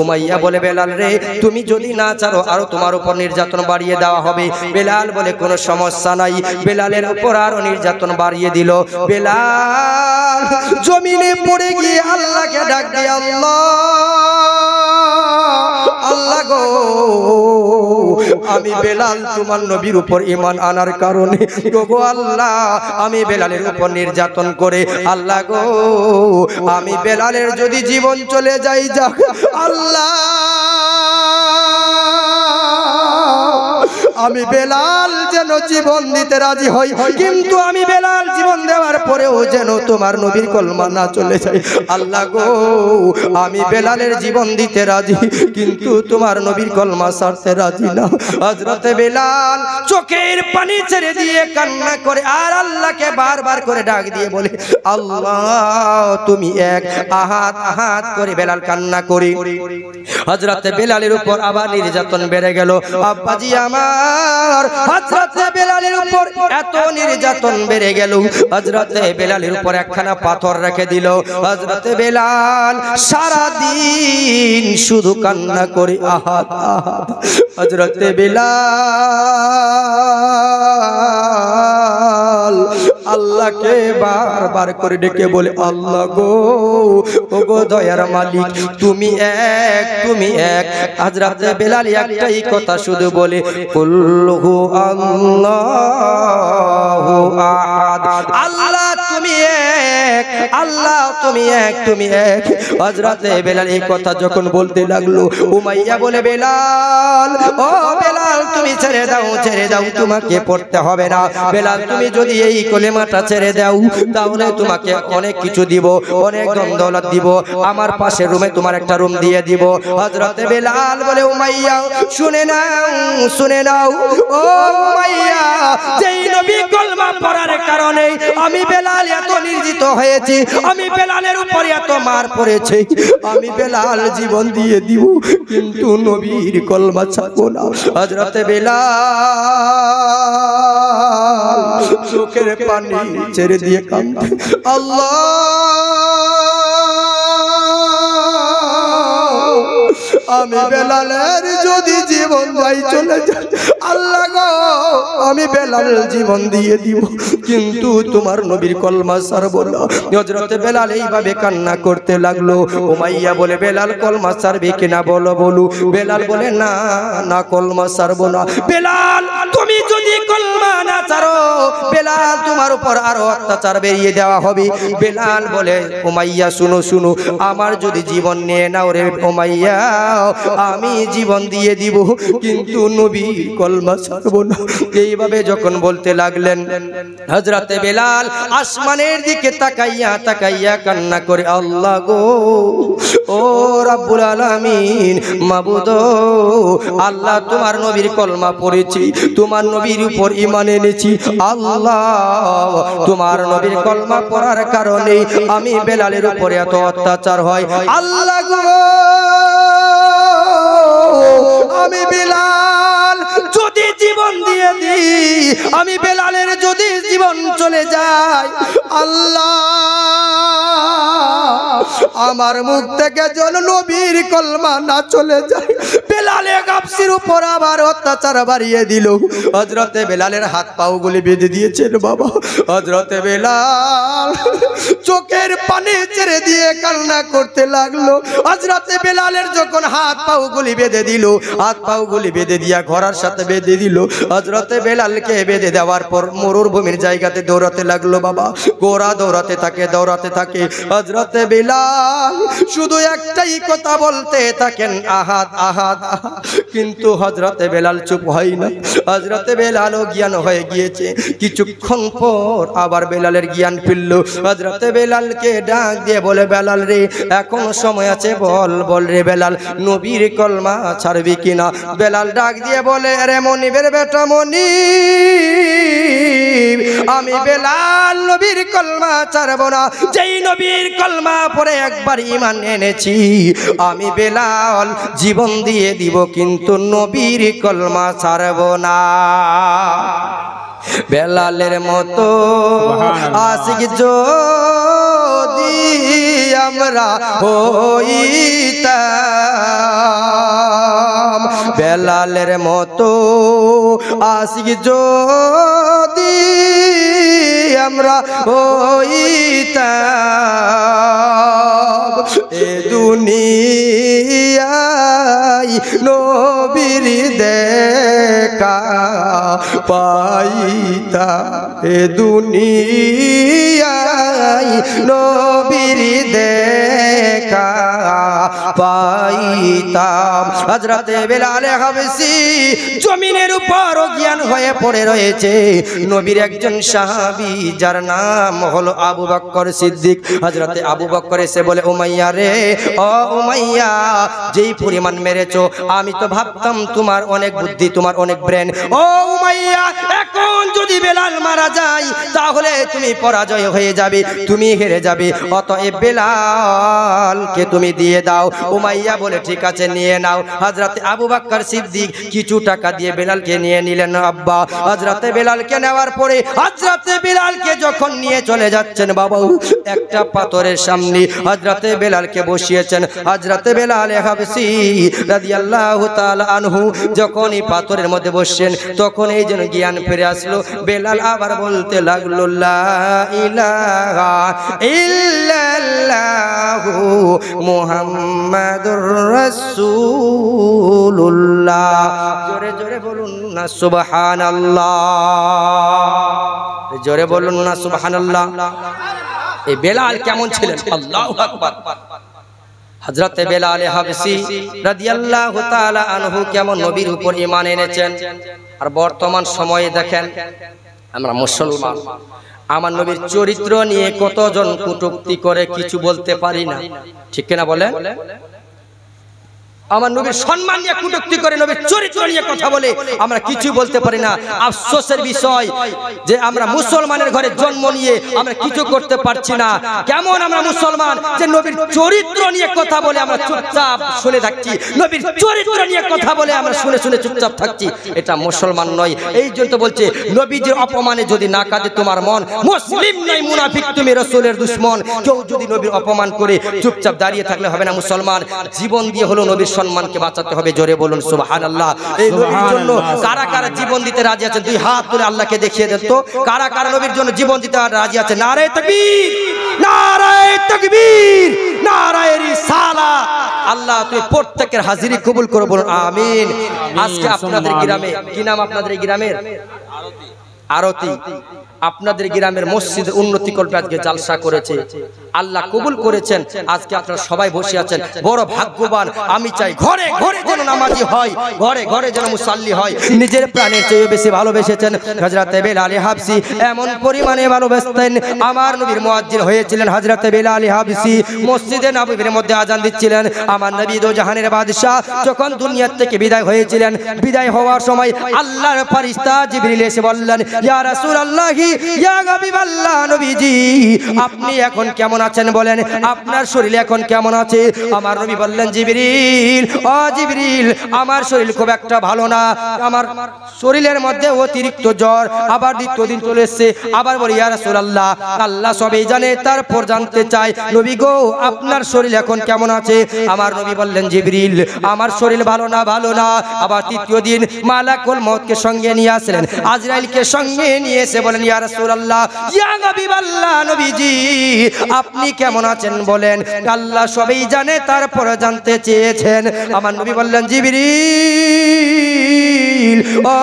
উমাইয়া বলে, বেলাল রে তুমি যদি না ছাড়ো আরো তোমার উপর নির্যাতন বাড়িয়ে দেওয়া হবে। বেলাল বলে, কোনো সমস্যা নাই। বেলালের উপর আরো নির্যাতন বাড়িয়ে দিল। বেলাল জমিনে পড়ে গিয়ে আল্লাহকে ডাক দিয়ে, আল্লাহ আল্লাহ গো, আমি বেলাল তোমার নবীর উপর ঈমান আনার কারণে গো আল্লাহ, আমি বেলালের উপর নির্যাতন করে, আল্লাহ গো আমি বেলালের যদি জীবন চলে যাই যাক, আল্লাহ আমি বেলাল যেন জীবন দিতে রাজি হই, কিন্তু আমি বেলাল জীবন দেওয়ার পরেও যেন তোমার নবীর কলমা না চলে যায়। আল্লাহ গো আমি বেলালের জীবন দিতে রাজি, কিন্তু তোমার নবীর কলমা ছাড়তে রাজি না। হযরতে বেলাল চোখের পানি ছেড়ে দিয়ে কান্না করে আর আল্লাহকে বারবার করে ডাক দিয়ে বলে, আল্লাহ তুমি এক, আহাত আহাত করে বেলাল কান্না করে। হযরতে বেলালের উপর আবার নির্যাতন বেড়ে গেল। আব্বাজি আমার আমার হযরতে বেলালের উপর এত নির্যাতন বেড়ে গেল, হযরতে বেলালের উপর একখানা পাথর রেখে দিল। হযরতে বেলাল সারা দিন শুধু কান্না করে আহাদ আহাদ। হযরতে বেলাল আল্লাহকে বারবার করে ডেকে বলে, আল্লাহ গো, ও গো দয়ার মালিক, তুমি এক, তুমি এক। হযরতে বেলাল একটাই কথা শুধু বলে, কুল্লু আল্লাহু আহাদ, আল্লাহ তুমি এক, আল্লাহ তুমি এক, তুমি এক। হযরতে বেলাল এই কথা যখন বলতে লাগলো, উমাইয়া বলে, বেলাল, ও বেলাল তুমি ছেড়ে দাও, ছেড়ে দাও, তোমাকে পড়তে হবে না। বেলাল তুমি যদি এই কলেমাটা ছেড়ে দাও তাহলে তোমাকে অনেক কিছু দিব, অনেক ধন দৌলত দিব, আমার পাশের রুমে তোমার একটা রুম দিয়ে দিব। হযরতে বেলাল বলে, উমাইয়া শুনে নাও, শুনে নাও, ও উমাইয়া, যেই নবী কলমা পড়ার কারণে আমি বেলাল এত নির্যাতিত হয়েছি, আমি বেলালের উপর এত মার পড়েছে, আমি বেলাল জীবন দিয়ে দিব, কিন্তু নবীর কলমা ছাড়বো না। হযরতে বেলাল চোখের পানি ছেড়ে দিয়ে কাঁদে, আল্লাহ আমি বেলালের যদি জীবন যাই চলে যায়, আল্লাহ গো আমি বেলালের জীবন দিয়ে দিব, কিন্তু তোমার নবীর কলমা ছাড়বো না। হযরতে বেলাল এইভাবে কান্না করতে লাগলো। উমাইয়া বলে, বেলাল কলমা ছাড়বে কিনা বলো, বলু। বেলাল বলে, না না, কলমা ছাড়বো না। বেলাল তুমি যদি কলমা না ছাড়ো, বেলাল তোমার উপর আরো অত্যাচার বেরিয়ে দেওয়া হবে। বেলাল বলে, উমাইয়া শুনো শুনো, আমার যদি জীবন নিয়ে নাও রে উমাইয়া, আমি জীবন দিয়ে দিব, কিন্তু নবী কলমা ছাড়বো না। এইভাবে যখন বলতে লাগলেন, হযরতে বেলাল আসমানের দিকে তাকাইয়া তাকাইয়া কান্না করে, আল্লাহ গো, ও রব্বুল আলামিন, মাবুদ, আল্লাহ তোমার নবীর কলমা পড়েছি, তোমার নবীর উপর ঈমান এনেছি, আল্লাহ তোমার নবীর কলমা পড়ার কারণে আমি বেলালের উপরে এত অত্যাচার হয়, আল্লাহ গো আমি বেলাল যদি জীবন দিয়ে দিই, আমি বেলালের যদি জীবন চলে যায়, আল্লাহ আমার মুখ থেকে যেন নবীর কলমা না চলে যায়। বেলালে গাবসির উপর আবার অত্যাচার বাড়িয়ে দিল। হযরতে বেলালের হাত পাও গুলি বেঁধে দিয়েছেন বাবা। হযরতে বেলাল চোখের পানি ছেড়ে দিয়ে কান্না করতে লাগলো। হযরতে বেলালের যখন হাত পাও গুলি বেঁধে দিল, হাত পাও গুলি বেঁধে দিয়া ঘোড়ার সাথে বেঁধে দিল। হযরতে বেলালকে বেঁধে দেওয়ার পর মরুভূমির জায়গাতে দৌড়াতে লাগলো বাবা। ঘোড়া দৌড়াতে থাকে, দৌড়াতে থাকে। হযরতে বেলাল শুধু একটাই কথা বলতে থাকেন, আহাদ আহাদ আহাদ, কিন্তু হযরতে বেলাল চুপ হয় না। হযরতে বেলালও জ্ঞান হয়ে গিয়েছে। কিছুক্ষণ পর আবার বেলালের জ্ঞান ফিরল। হযরতে বেলালকে ডাক দিয়ে বলে, বেলাল রে, এখন সময় আছে, বল বল রে বেলাল, নবীর কলমা ছাড়বি কিনা? বেলাল ডাক দিয়ে বলে, রে মনিবের বেটা মনিব, আমি বেলাল নবীর কলমা ছাড়বো না। যেই নবীর কলমা পড়ে একবার ঈমান এনেছি, আমি বেলাল জীবন দিয়ে দিব, কিন্তু নবীর কলমা ছাড়বো না। বেলালের মতো আশিক যদি আমরা হইতাম, বেলালের মতো আশিক যদি আমরা হইতাম, এ দুনিয়ায় নবীর দেখা পাইতাম, এ দুনিয়ায় নবীর দেখা পাইতাম। হযরতে বেলাল হাবশী জমিনের উপর জ্ঞান হয়ে পড়ে রয়েছে। নবীর একজন সাহাবী যার নাম হলো আবু বকর সিদ্দিক। হযরতে আবু বকর এসে বলে, উমাইয়া রে, ও উমাইয়া, যেই পরিমাণ মেরেছো, আমি তো ভাবতাম তোমার অনেক বুদ্ধি, তোমার অনেক ব্রেন। ও উমাইয়া, এখন যদি বেলাল মারা যায় তাহলে তুমি পরাজয় হয়ে যাবে, তুমি হেরে যাবে, অতএব বেলালকে তুমি দিয়ে দাও। উমাইয়া বলে ঠিক আছে নিয়ে নাও। হযরত আবু বকর সিদ্দিক কিছু টাকা দিয়ে বেলালকে নিয়ে নিলেন আব্বা। হযরত বেলালকে নেওয়ার পরে হযরত বেলালকে যখন নিয়ে চলে যাচ্ছেন বাবা, একটা পাথরের সামনে হযরত বেলালকে বসিয়েছেন। হযরত বেলাল হাবশী রাদিয়াল্লাহু তাআলা আনহু যখন এই পাথরের মধ্যে বসছেন তখন এই যেন জ্ঞান ফিরে আসলো। বেলাল আবার বলতে লাগলো লা ইলাহা ইল্লাল্লাহু মুহাম্মাদুর রাসূলুল্লাহ। জোরে জোরে বলুন না সুবহানাল্লাহ, জোরে বলুন না সুবহানাল্লাহ। এই বেলাল কেমন ছিলেন? আল্লাহু আকবার। হযরত বেলাল হাবশী রাদিয়াল্লাহু তাআলা আনহু কেমন নবীর উপর ঈমান এনেছেন। আর বর্তমান সময়ে দেখেন আমরা মুসলমান, আমার নবীর চরিত্র নিয়ে কতজন কটূক্তি করে কিছু বলতে পারি না, ঠিক কিনা বলেন? আমার নবীর সম্মান নিয়ে কটূক্তি করে, নবীর চরিত্র নিয়ে কথা বলে আমরা কিছু বলতে পারি না। আফসোসের বিষয় যে আমরা মুসলমানের ঘরে জন্ম নিয়ে আমরা কিছু করতে পারছি না। কেমন আমরা মুসলমান যে নবীর চরিত্র নিয়ে কথা বলে আমরা চুপচাপ শুনে থাকছি, নবীর চরিত্র নিয়ে কথা বলে আমরা শুনে শুনে চুপচাপ থাকছি। এটা মুসলমান নয়। এই জন্য বলছে নবীজির অপমানে যদি না কাঁদে তোমার মন, মুসলিম নয় মুনাফিক তুমি, রাসূলের দুশমন। কেউ যদি নবীর অপমান করে চুপচাপ দাঁড়িয়ে থাকলে হবে না মুসলমান। জীবন দিয়ে হলো নবীর সম্মানকে বাঁচাতে হবে। জোরে বলুন সুবহানাল্লাহ। এই নবীর জন্য কারা কারা জীবন দিতে রাজি আছেন? দুই হাত তুলে আল্লাহকে দেখিয়ে দেন তো কারা কারা নবীর জন্য জীবন দিতে রাজি আছেন? নারে তাকবীর, নারে তাকবীর, নারে রিসালাত। আল্লাহ তুই প্রত্যেকের হাজিরি কবুল করে বলুন আমিন। আজকে আপনাদের গ্রামে কি নাম? আপনাদের এই গ্রামের আরতি। আপনাদের গ্রামের মসজিদের উন্নতি করতে আজকে জালসা করেছে, আল্লাহ কবুল করেছেন। আজকে আপনারা সবাই বসে আছেন, বড় ভাগ্যবান। আমি চাই ঘরে ঘরে যেন নামাজি হয়, ঘরে ঘরে যেন মুসাল্লি হয়। নিজের প্রাণের চেয়ে বেশি ভালোবেসেছেন হযরত বেলাল হাবশী, এমন পরিমাণে ভালোবাসতেন। আমার নবীর মুয়াজ্জিন হয়েছিলেন হযরত বেলাল হাবশী। মসজিদে নববীর মধ্যে আজান দিচ্ছিলেন। আমার নবী দো জাহানের বাদশা যখন দুনিয়া থেকে বিদায় হয়েছিলেন, বিদায় হওয়ার সময় আল্লাহর ফেরেশতা জিবরিল এসে বললেন, ইয়া রাসূলুল্লাহ, ইয়া হাবিবাল্লাহ, নবীজি আপনি এখন কেমন আছেন বলেন, আপনার শরীর এখন কেমন আছে? আমার নবী বললেন, জিবরিল, ও জিবরিল, আমার শরীর খুব একটা ভালো না, আমার শরীরের মধ্যে অতিরিক্ত জ্বর। আবার দ্বিতীয় দিন চলে এসেছে, আবার বলি ইয়া রাসূলুল্লাহ, আল্লাহ সবই জানে, তারপর জানতে চাই নবী গো আপনার শরীর এখন কেমন আছে? আমার নবী বললেন, জিবরিল, আমার শরীর ভালো না, ভালো না। আবার তৃতীয় দিন মালাকুল মউতকে সঙ্গে নিয়ে আসলেন, আজরাইলকে সঙ্গে নিয়ে এসে বলেন, ইয়া রাসূলুল্লাহ, ইয়া হাবিবাল্লাহ, নবীজি আপনি কেমন আছেন বলেন। আল্লাহ সবই জানে, তারপর জানতে চেয়েছেন। আমার নবী বললেন, জিবরিল, ও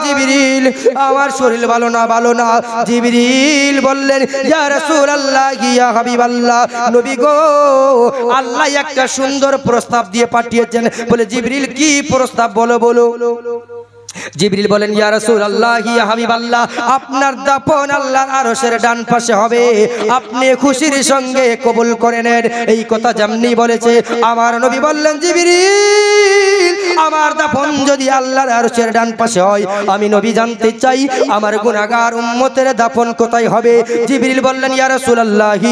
জিবরিল, আমার শরীর ভালো না, ভালো না। জিবরিল বললেন, ইয়া রাসূলুল্লাহ, ইয়া হাবিবাল্লাহ, নবী গো আল্লাহ একটা সুন্দর প্রস্তাব দিয়ে পাঠিয়েছেন। বলে, জিবরিল কি প্রস্তাব বলো বলো। জিবরিল বলেন, ইয়া রাসূলুল্লাহ, ইয়া হাবিবাল্লাহ, আপনার দাফন আল্লাহর আরশের ডান পাশে হবে, আপনি খুশির সঙ্গে কবুল করে নেন। এই কথা যেমনি বলেছে, আমার নবী বললেন, জিবরিল, আমার দাফন যদি আল্লাহর আরশের ডান পাশে হয়, আমি নবী জানতে চাই আমার গুনাহগার উম্মতের দাফন কোথায় হবে। জিবরিল বললেন, ইয়া রাসূলুল্লাহ,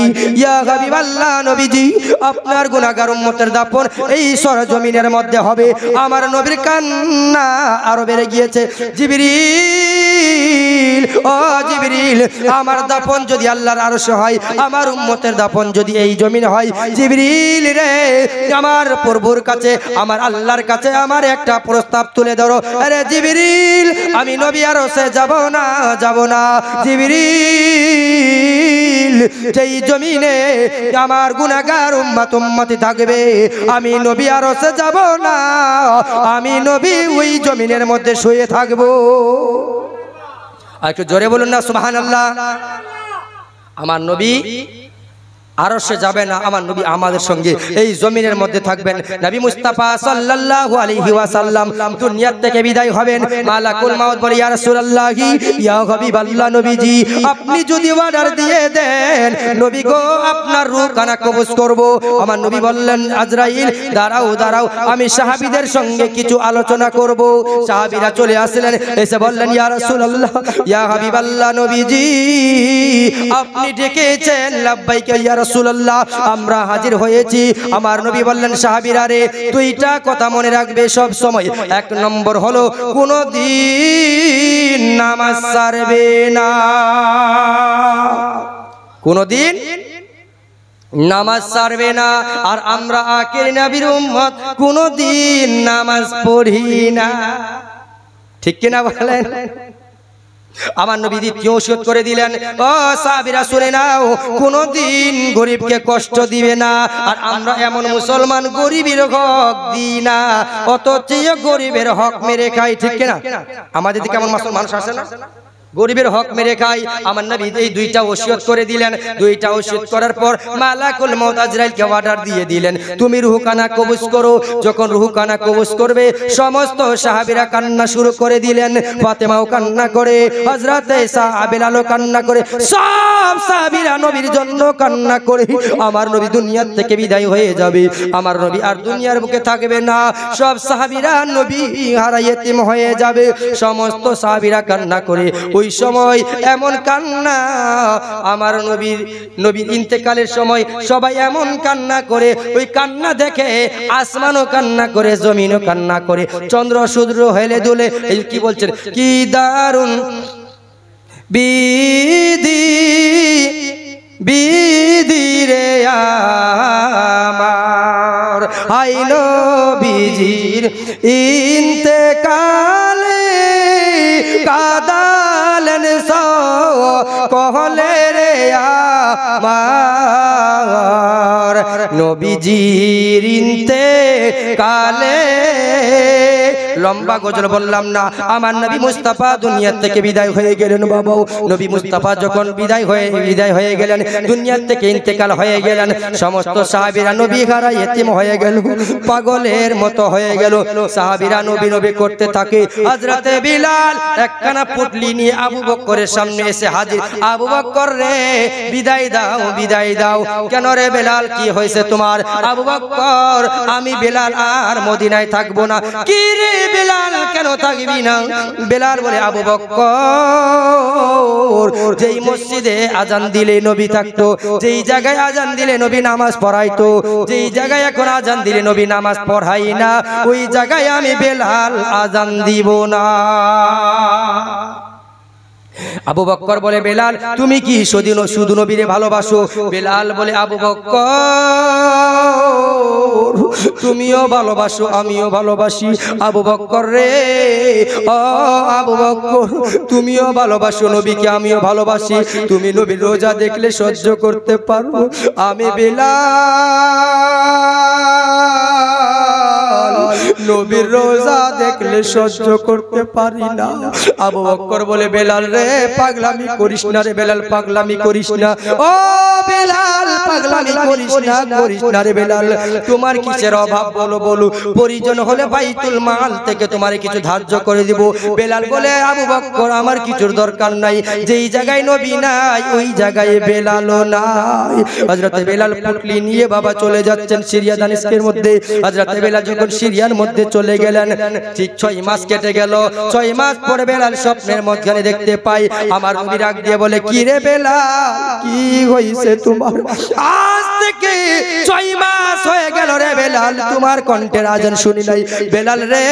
ইয়া হাবিবাল্লাহ, নবীজি আপনার গুনাহগার উম্মতের দাফন এই সরজমিনের মধ্যে হবে। আমার নবীর কান্না আরো বেড়ে গিয়েছে। জিবরিল, ও জিবরিল, আমার দাফন যদি আল্লাহর আরশে হয়, আমার উম্মতের দাফন যদি এই জমিন হয়, জিবরিল রে, আমার প্রভুর কাছে, আমার আল্লাহর কাছে আমার একটা প্রস্তাব তুলে ধরো। আরে জিবরিল, আমি নবী আরশে যাব না, যাব না। জিবরিল, যেই জমিনে আমার গুনাহগার উম্মতি থাকবে, আমি নবী আরশে যাব না, আমি নবী ওই জমিনের মধ্যে শুয়ে থাকবো। আর একটু জোরে বলুন না সুবহানাল্লাহ। আমার নবী আরশে যাবে না, আমার নবী আমাদের সঙ্গে এই জমিনের মধ্যে থাকবেন। নবী মুস্তাফা সাল্লাল্লাহু আলাইহি ওয়াসাল্লাম দুনিয়া থেকে বিদায় হবেন। মালাকুল মউত বলে, ইয়া রাসূলুল্লাহ, ইয়া হাবিবাল্লাহ, নবীজি আপনি যদি অর্ডার দিয়ে দেন, নবী গো আপনার রূহ কানা কবজ করব। আমার নবী বললেন, আজরাইল দাঁড়াও, দাঁড়াও, আমি সাহাবীদের সঙ্গে কিছু আলোচনা করব। সাহাবীরা চলে আসলেন, এসে বললেন, ইয়া রাসূলুল্লাহ, ইয়া হাবিবাল্লাহ, নবীজি আপনি ডেকেছেন। লাব্বাইক ইয়া রাসূলুল্লাহ আমরা হাজির হয়েছি। আমার নবী বললেন সাহাবীরা রে দুইটা কথা মনে রাখবে সব সময়। এক নম্বর হলো কোনদিন নামাজ ছাড়বে না, কোনদিন নামাজ ছাড়বে না। আর আমরা আখির নবীর উম্মত কোনদিন নামাজ পড়ি না, ঠিক কিনা বলেন? আমার নবী দ্বিতীয় ওসিয়ত করে দিলেন, ও সাহাবীরা শুনে নাও, কোনদিন গরিবকে কষ্ট দিবে না। আর আমরা এমন মুসলমান গরিবের হক দিই না, অথচ গরিবের হক মেরে খাই, ঠিক কিনা? আমাদের দিকে এমন মানুষ আছে না গরিবের হক মেরে খাই। আমার নবী এই দুইটা ওসিয়ত করে দিলেন। দুইটা ওসিয়ত করার পর মালাকুল মউত আজরাইলকে অর্ডার দিয়ে দিলেন, তুমি রূহখানা কবজ করো। যখন রূহখানা কবজ করবে সমস্ত সাহাবীরা কান্না শুরু করে দিলেন। ফাতেমাও কান্না করে, হযরতে সাহাবীরাও কান্না করে, সব সাহাবীরা নবীর জন্য কান্না করে। আমার নবী দুনিয়ার থেকে বিদায় হয়ে যাবে, আমার নবী আর দুনিয়ার বুকে থাকবে না। সব সাহাবীরা নবী হারা ইতিম হয়ে যাবে। সমস্ত সাহাবীরা কান্না করে। ওই সময় এমন কান্না, আমার নবীর ইন্তেকালের সময় সবাই এমন কান্না করে, ওই কান্না দেখে আসমানও কান্না করে, জমিনও কান্না করে, চন্দ্র সূর্য হেলে দুলে। এই কি বলছেন, কি দারুণ বিধি বিধি রে আমার, হাই নবীজির ইন্তেকালে কাদালেন কহলে রে আমার, নবীজির ইন্তেকালে। লম্বা গজল বললাম না। আমার নবী মুস্তাফা দুনিয়া থেকে বিদায় হয়ে গেলেন। বাবা, নবী মুস্তাফা যখন বিদায় হয়ে গেলেন, দুনিয়া থেকে ইন্তেকাল হয়ে গেলেন, সমস্ত সাহাবীরা নবী হারা ইতিম হয়ে গেল, পাগলের মতো হয়ে গেল। সাহাবীরা নবী নবী করতে থাকে। হযরতে বিলাল একখানা পুটলি নিয়ে আবু বকরের সামনে এসে হাজির। আবু বকর রে বিদায় দাও, বিদায় দাও। কেন রে বেলাল, কি হয়েছে তোমার? আবু বকর, আমি বেলাল আর মদিনায় থাকবো না। কি রে বেলাল, কেন থাকবি না? বেলাল বলে, আবু বকর, যেই মসজিদে আজান দিলে নবী থাকতো, যেই জায়গায় আজান দিলে নবী নামাজ পড়াইতো, যেই জায়গায় এখন আজান দিলে নবী নামাজ পড়াই না, ওই জায়গায় আমি বেলাল আজান দিব না। আবু বকর বলে, বেলাল তুমি কি শুধু নবীরে ভালোবাসো? বেলাল বলে, আবু বকর তুমিও ভালোবাসো, আমিও ভালোবাসি। আবু বকর রে, ও আবু বকর, তুমিও ভালোবাসো নবীকে, আমিও ভালোবাসি। তুমি নবীর রোজা দেখলে সহ্য করতে পারো, আমি বেলাল নবীর রোজা দেখলে সহ্য করতে পারি না। আবু বকর বলে, বেলাল রে পাগলামি করিস না রে বেলাল, পাগলামি করিস না। ও বেলাল পাগলামি করিস না রে বেলাল। তোমার কিসের অভাব বলো বলো, পরিজন হলে বাইতুল মাল থেকে তোমার কিছু ধার্য করে দিব। বেলাল বলে, আবু বকর আমার কিছুর দরকার নাই, যেই জায়গায় নবী নাই ওই জায়গায় বেলালও নাই। হযরতে বেলাল পুটলি নিয়ে বাবা চলে যাচ্ছেন সিরিয়া দামেস্কের মধ্যে। হযরতে বেলাল যখন সিরিয়ার মধ্যে চলে গেলেন, ঠিক 6 মাস কেটে গেল। 6 মাস পরে বেলাল স্বপ্নের মধ্যে দেখতে পাই, আমার নবী ডাক দিয়ে বলে, কি রে বেলাল, কি হইছে তোমার? আজ থেকে 6 মাস হয়ে গেল রে বেলাল, তোমার কণ্ঠের আজান শুনি নাই। বেলাল রে,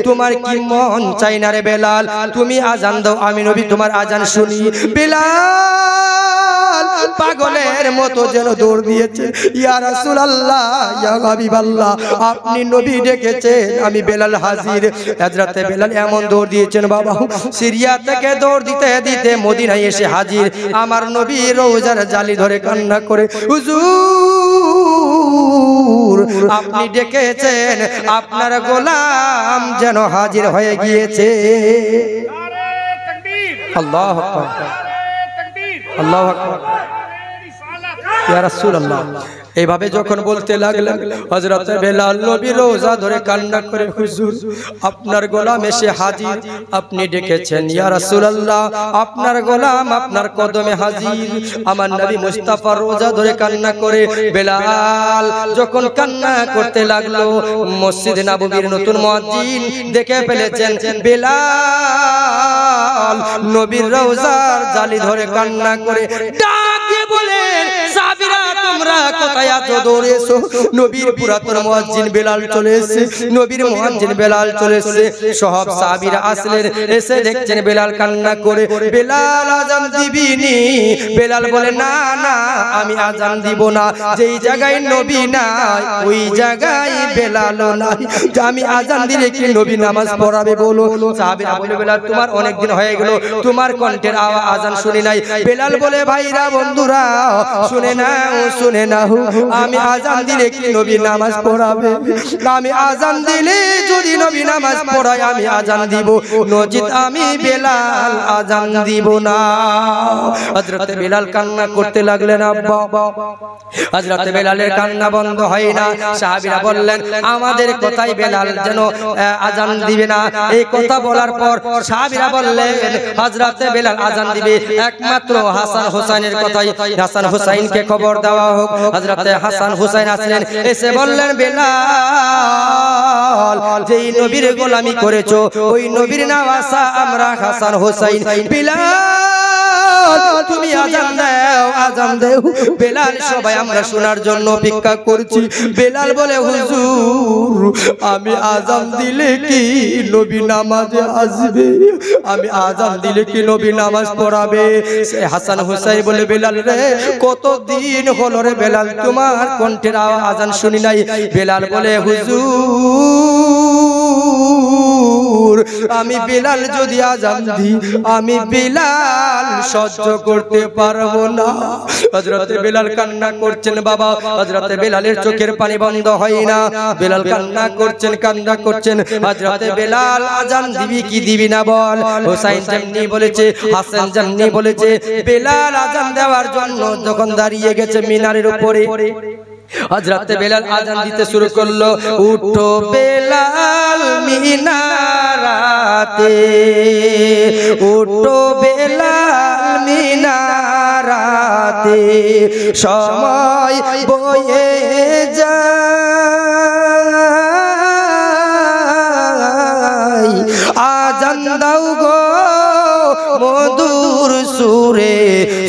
তোমার কি মন চাই না রে বেলাল, তুমি আজান দাও, আমি নবী তোমার আজান শুনি। বেলাল পাগলের মতো যেন দৌড় দিয়েছে, ইয়া রাসূলুল্লাহ, ইয়া হাবিবাল্লাহ, আপনি নবী ডেকেছেন, আমি বেলাল হাজির। হযরতে বেলাল এমন দৌড় দিয়েছেন বাবা, সিরিয়া থেকে দৌড় দিতে দিতে মদিনায় এসে হাজির। আমার নবী রওজার জালি ধরে কান্না করে, হুজুর আপনি ডেকেছেন, আপনার গোলাম যেন হাজির হয়ে গিয়েছে। আল্লাহু আকবার, আল্লাহু আকবার, ইয়া রাসূলুল্লাহ। এইভাবে যখন বলতে লাগলেন, হযরত বেলাল নবী রোজা ধরে কান্না করে, হুজুর আপনার গোলাম এসে হাজির, আপনি ডেকেছেন, ইয়া রাসূলুল্লাহ আপনার গোলাম আপনার কদমে হাজির। আমার নবী মুস্তাফা রোজা ধরে কান্না করে। বেলাল যখন কান্না করতে লাগলো, মসজিদ নববীর নতুন মুয়াজ্জিন দেখে ফেলেছেন বেলাল নবীর রওজার জালি ধরে কান্না করে। ডাক দিয়ে বলেন, তোমরা কোথায় আছো দৌড়ে এসো। নবীর পুরাতন মুয়াজ্জিন বেলাল চলে এসেছে, নবীর মুয়াজ্জিন বেলাল চলে এসেছে। সব সাহাবীরা আসলেন, এসে দেখছেন বেলাল কান্না করে। বেলাল আজান দিবিনি? বেলাল বলে না না আমি আজান দিব না, যেই জায়গায় নবী নাই ওই জায়গায় বেলালও নাই, আমি আজান দিলে কি নবী নামাজ পড়াবে বলো? সাহাবীরা বলে বেলাল তোমার অনেক দিন হয়ে গেল, তোমার কণ্ঠের আজান শুনি নাই। বেলাল বলে ভাইরা বন্ধুরা শুনে নাও, আমি আজান দিলে কি নবী নামাজ পড়াবে? আমি আজান দিলে যদি নবী নামাজ পড়ায় আমি আজান দিব, নজিত আমি বেলাল আজান দিব না। হযরত বেলাল কান্না করতে লাগলেন। আব্বা হযরত বেলালের কান্না বন্ধ হয় না। সাহাবীরা বললেন আমাদের কথাই বেলাল যেন আজান দিবে না। এই কথা বলার পর সাহাবীরা বললেন হযরত বেলাল আজান দিবে একমাত্র হাসান হোসেনের কথাই, হাসান হোসেনকে খবর দেওয়া হোক। হযরত হাসান হোসেন আসলেন, এসে বললেন বেলাল যেই নবীর গোলামি করেছো ওই নবীর নওয়াসা আমরা হাসান হোসেন। বেলাল তুমি আজান দাও, আজান দাও। বেলাল সবাই আমরা শোনার জন্য অপেক্ষা করছি। বেলাল বলে হুজুর আমি আজান দিলে কি নবী নামাজে আসবে? আমি আজান দিলে কি নবী নামাজ পড়াবে? হাসান হোসেন বলে বেলাল রে কতদিন হলো রে বেলাল তোমার কণ্ঠের আজান শুনি নাই। বেলাল বলে হুজুর আমি বেলাল যদি আজান দিই আমি বেলাল সহ্য করতে পারবো না। হযরত বেলাল কান্না করছেন বাবা, হযরত বেলালের চোখের পানি বন্ধ হয় না। বেলাল কান্না করছেন। হযরত বেলাল আজান দিবি কি দিবি না বল? হোসেন যেমনি বলেছে, হাসান যেমনি বলেছে, বেলাল আজান দেওয়ার জন্য যখন দাঁড়িয়ে গেছে মিনারের উপরে, হযরত বেলাল আজান দিতে শুরু করলো। উঠো বেলাল মিনারাতে, উঠো বেলাল মিনারাতে, সময় বয়ে যায় আজান দাও গো মধুর সুরে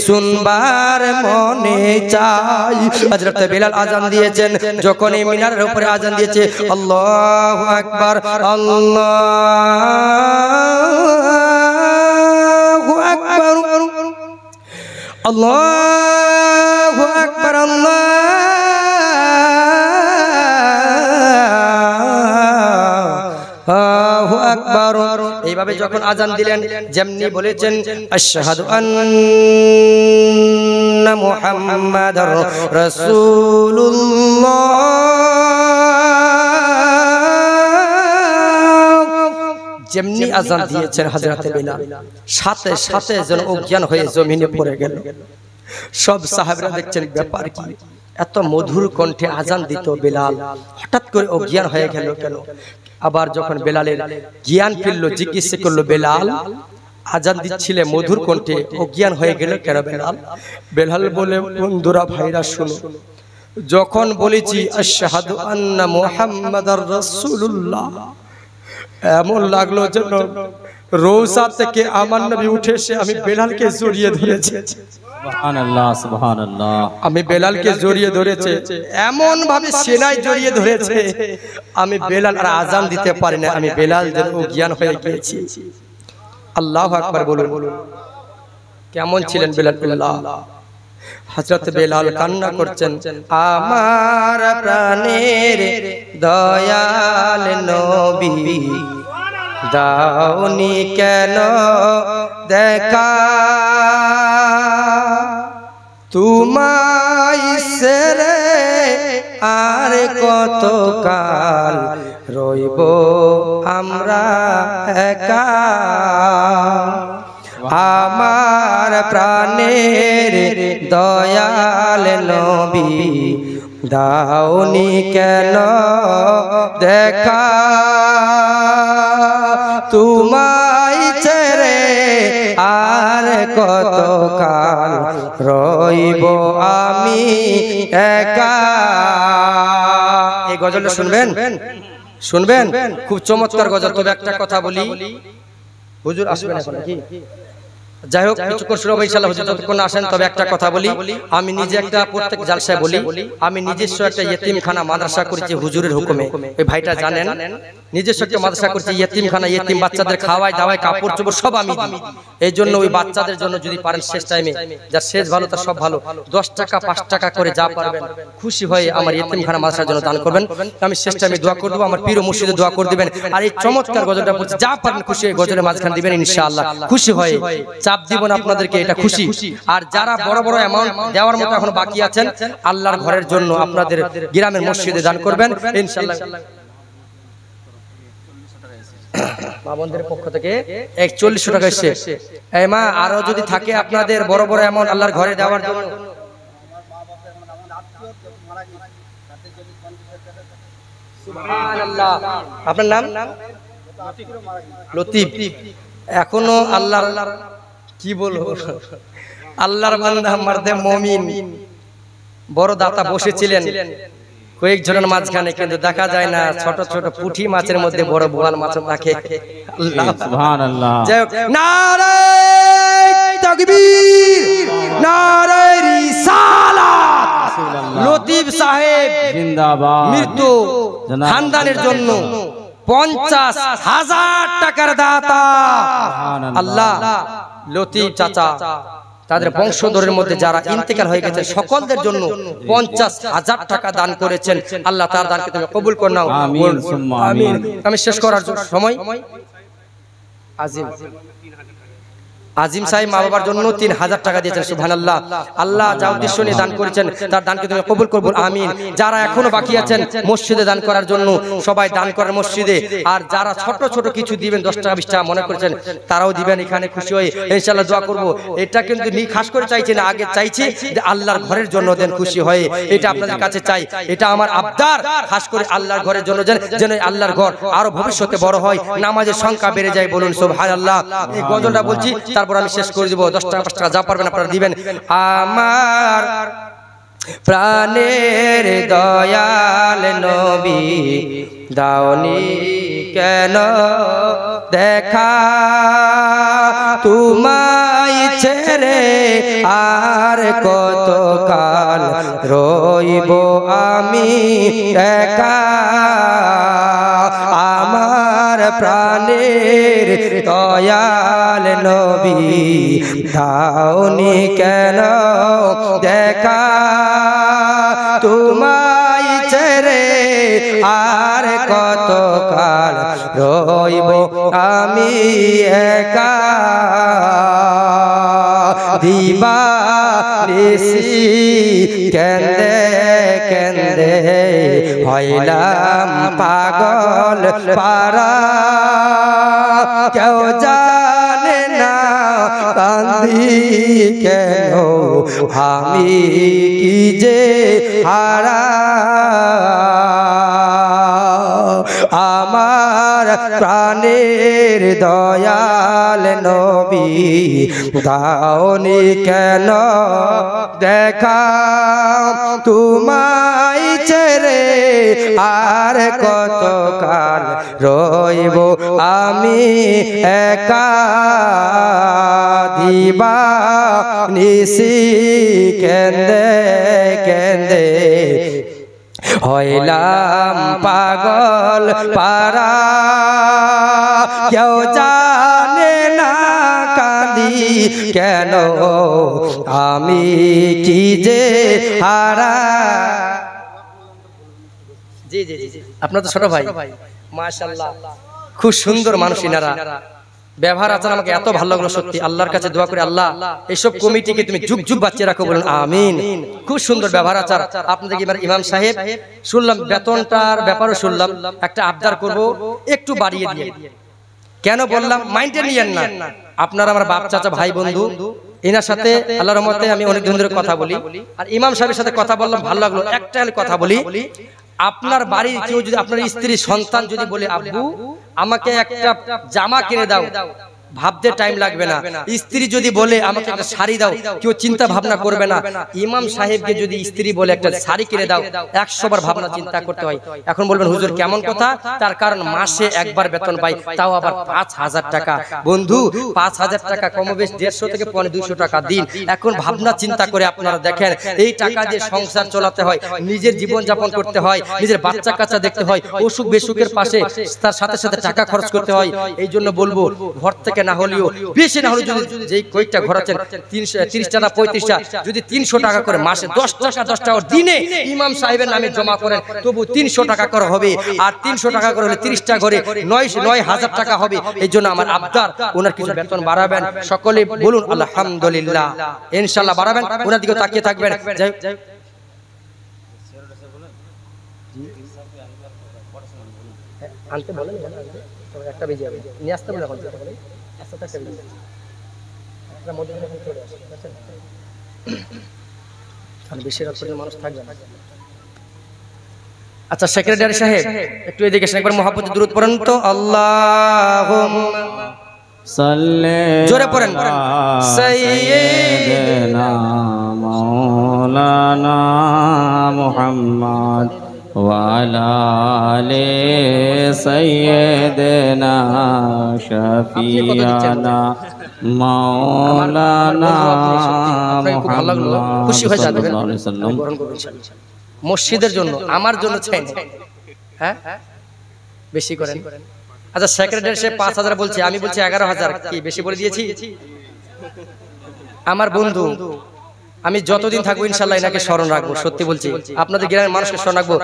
শুনবার মনে চাই। হযরত বেলাল আজান দিয়েছেন, যখন এই মিনারের উপরে আজান দিয়েছে আল্লাহু আকবার আল্লাহু আকবার আল্লাহু আকবার আল্লাহু আকবার। এইভাবে যখন আজান দিলেন যেমনি বলেছেন আশহাদু আন্না মুহাম্মাদার রাসূলুল্লাহ, যেমনি আজান দিয়েছেন হযরত বেলাল সাথে সাথে যেন অজ্ঞান হয়ে জমিনে পড়ে গেল। সব সাহাবীরা দেখছেন ব্যাপার কি, এত মধুর কণ্ঠে আজান দিত বেলাল হঠাৎ করে অজ্ঞান হয়ে গেল কেন? আবার যখন বেলালের জ্ঞান ফিরল জিজ্ঞাসা করলো বেলাল আজান দিচ্ছিলে মধুর কণ্ঠে অজ্ঞান হয়ে গেল কেন বেলাল? বেলাল বলে বন্ধুরা ভাইরা শুনো, যখন বলেছি আশহাদু আন্না মুহাম্মাদার রাসূলুল্লাহ এমন লাগলো যেন রওজা থেকে আমার নবী উঠে এসে আমি বেলালকে জড়িয়ে ধরেছে। সুবহানাল্লাহ সুবহানাল্লাহ। আমি বেলালকে জড়িয়ে ধরেছে এমন ভাবে সেনায় জড়িয়ে ধরেছে, আমি বেলাল আর আজান দিতে পারি না, আমি বেলাল যেন অজ্ঞান হয়ে গিয়েছি। আল্লাহু আকবার বলুন। কেমন ছিলেন বেলাল? হযরত বেলাল কান্না করছেন, আমার প্রাণের দয়াল নবী দাওনি কেন দেখা, তোমায় ছেড়ে আর কতকাল রইব আমরা একা, আমার প্রাণের দয়াল নবী দাওনি কেন দেখা, তোমায় ছেড়ে আর কতকাল রইব আমি একা। এই গজলটা শুনবেন খুব চমৎকার গজল। তবে একটা কথা বলি, হুজুর আসবেন এখন নাকি? যাই হোক কিছু করছিল ইনশাআল্লাহ হুজুর যতক্ষণ আসেন। তবে একটা কথা বলি, আমি নিজে একটা প্রত্যেক জালসায় বলি, আমি নিজস্ব একটা ইয়েতিমখানা মাদ্রাসা করেছি হুজুরের হুকুমে। এই ভাইটা জানেন, নিজস্ব একটা মাদ্রাসা করেছি, ইয়েতিমখানা, ইয়েতিম বাচ্চাদের খাওয়াই দাওয়াই কাপড় চোপড় সব আমি দিই। এই জন্য ওই বাচ্চাদের জন্য যদি পারেন শেষ টাইমে, যার শেষ ভালো তার সব ভালো, 10 টাকা 5 টাকা করে যা পারবেন খুশি হয়ে আমার ইয়েতিমখানা মাদ্রাসার জন্য দান করবেন। আমি শেষ টাইমে দোয়া করে দেবো, আমার পীর মুর্শিদে দোয়া করে দিবেন। আর এই চমৎকার গজলটা বলছি, যা পারেন খুশি হয়ে গজলের মাঝখানে দিবেন ইনশাআল্লাহ, খুশি হয়ে। চাপ দিব না আপনাদেরকে, এটা খুশি। আর যারা বড় বড় অ্যামাউন্ট দেওয়ার মতো এখনো বাকি আছেন, আল্লাহর ঘরের জন্য আপনাদের গ্রামের মসজিদে দান করবেন ইনশাআল্লাহ। মা বোনদের পক্ষ থেকে 4100 টাকা এসেছে। এই মা, আরো যদি থাকে আপনাদের বড় বড় অ্যামাউন্ট আল্লাহর ঘরে দেওয়ার জন্য, সুবহানাল্লাহ। আপনার নাম? লতিফ। এখনো আল্লাহর কি বলবো, আল্লাহর বান্দা মারদে মুমিন বড় দাতা বসেছিলেন কয়েকজনের মাঝখানে, কিন্তু দেখা যায় না ছোট ছোট পুঁটি মাছের মধ্যে বড় বোয়াল মাছ থাকে। সুবহানাল্লাহ। যাই হোক, নারে তাকবীর, নারে রিসালাত। লতিফ সাহেব জিন্দাবাদ। মৃত্যু খানদানের জন্য 50,000 টাকার দাতা আল্লাহ। লতিফ চাচা তাদের বংশধরের মধ্যে যারা ইন্তেকাল হয়ে গেছে সকলদের জন্য 50,000 টাকা দান করেছেন। আল্লাহ তার দানকে তুমি কবুল করে নাও। আমিন সুম্মা আমিন। আমি শেষ করার সময়, আজিম সাহেব মা বাবার জন্য 3000 টাকা দিয়েছেন। সুবহানাল্লাহ। আল্লাহ যা উদ্দেশ্য নিয়ে দান করেছেন তার দানকে তুমি কবুল করবো, আমিন। যারা এখনো বাকি আছেন মসজিদে দান করার জন্য, সবাই দান করেন মসজিদে। আর যারা ছোট ছোট কিছু দিবেন 10 টাকা 20 টাকা মনে করেছেন, তারাও দিবেন এখানে, খুশি হয়ে ইনশাআল্লাহ দোয়া করব। এটা কিন্তু খাস করে চাইছি না, আগে চাইছি যে আল্লাহর ঘরের জন্য দেন খুশি হয়ে, এটা আপনাদের কাছে চাই। এটা আমার আবদার, খাস করে আল্লাহর ঘরের জন্য যেন আল্লাহর ঘর আরো ভবিষ্যতে বড় হয়, নামাজের সংখ্যা বেড়ে যায়। বলুন সুবহানাল্লাহ। এই গজলটা বলছি, তারপর আমি শেষ করে দিব। 10 টাকা 5 টাকা যা পারবেন আপনারা দিবেন। আমার প্রাণের দয়াল নবী দাওনি কেন দেখা, তোমায় ছেড়ে আর কত কাল রইব আমি একা। আমার প্রাণের দয়াল নবী দাওনি কেন দেখা, তোমায় ছেড়ে আর কত কাল রইব আমি একা। দিবা নিশি কেন্দে কেন্দে হইলাম পাগল পারা, কেউ জানে না কান্দি কেন আমি কি যে হারা। আমার প্রাণের দয়াল নবী দাওনি কেন দেখা, তোমায় ছেড়ে আর কত কাল রইব আমি একা। দিবা নিশি কেন্দে কেন্দে হইলাম পাগল পারা, কেউ জানে না কাঁদি কেন আমি কি যে হারা। জি জি জি, আপনার তো ছোট ভাই, মাশাআল্লাহ খুব সুন্দর মানুষ ইনারা। ব্যবহার আচার আমাকে এত ভালো লাগলো, সত্যি আল্লাহর কাছে দোয়া করে আল্লাহ এইসব কমিটিকে তুমি যুগ যুগ বাঁচিয়ে রাখো, বলুন আমিন। খুব সুন্দর ব্যবহার আচার আপনাদের। এবার ইমাম সাহেব শুনলাম বেতনটার ব্যাপারও শুনলাম, একটা আবদার করব একটু বাড়িয়ে দিয়ে। কেন বললাম মাইন্ডে নিয়েন না, আপনার আমার বাপ চাচা ভাই বন্ধু, এনার সাথে আল্লাহর রহমতে আমি অনেক দিন ধরে কথা বলি। আর ইমাম সাহেবের সাথে কথা বললাম, ভালো লাগলো। একটা কথা বলি, আপনার বাড়ির কেউ যদি, আপনার স্ত্রী সন্তান যদি বলে আব্বু আমাকে একটা জামা কিনে দাও, ভাবতে টাইম লাগবে না। স্ত্রী যদি বলে আমাকে একটা শাড়ি দাও, কেউ চিন্তা ভাবনা করবে না। ইমাম সাহেবকে যদি স্ত্রী বলে একটা শাড়ি কিনে দাও, 100 বার ভাবনা চিন্তা করতে হয়। এখন বলবেন হুজুর কেমন কথা? তার কারণ মাসে একবার বেতন পাই, তাও আবার 5000 টাকা। বন্ধু 5000 টাকা কমবেশ 150 থেকে 200 টাকা দিন। এখন ভাবনা চিন্তা করে আপনারা দেখেন, এই টাকা দিয়ে সংসার চালাতে হয়, নিজের জীবন যাপন করতে হয়, নিজের বাচ্চা কাচ্চা দেখতে হয়, অসুখ বেসুখের পাশে তার সাথে সাথে টাকা খরচ করতে হয়। এই জন্য বলবো ঘর থেকে না হলেও বেশি না হলেও যদি যেই কয়েকটা ঘর আছেন 30টা না 35টা, যদি 300 টাকা করে মাসে 10 টাকা দিনে ইমাম সাহেবের নামে জমা করেন, তবু 300 টাকা করে হবে। আর 300 টাকা করে হলে 30টা ঘরে 9000 টাকা হবে। এই জন্য আমার আবদার, ওনার কিছু বেতন বাড়াবেন। সকলে বলুন আলহামদুলিল্লাহ। ইনশাআল্লাহ বাড়াবেন, ওনার দিকে তাকিয়ে থাকবেন। আনতে বলেন, একটা বেজে যাবে, নিয়ে আসতে বলে এখন বেশি রাত পর্যন্ত মানুষ থাকবে না। আচ্ছা সেক্রেটারি সাহেব একটু এদিকে এসে একবার মহব্বতে দুরূদ পড়েন তো। আল্লাহুম্মা সাল্লি জোরে পড়েন। সাইয়্যিদিনা মাওলানা মুহাম্মদ ওয়া আলা আলি সাইয়্যিদিনা শাফিয়ানা মাওলানা মুহাম্মদ খুশি হয়ে যাবেন সাল্লাল্লাহু আলাইহি ওয়াসাল্লাম। মসজিদের জন্য, আমার জন্য চাই না, হ্যাঁ বেশি করেন। আচ্ছা সেক্রেটারি সে 5000 বলছে, আমি বলছি 11000, কি বেশি বলে দিয়েছি? আমার বন্ধু, আমি যতদিন থাকবো ইনশাআল্লাহ এনাকে স্মরণ রাখবো। সত্যি বলছি, আপনাদের গ্রামের মানুষকে স্মরণ রাখবো।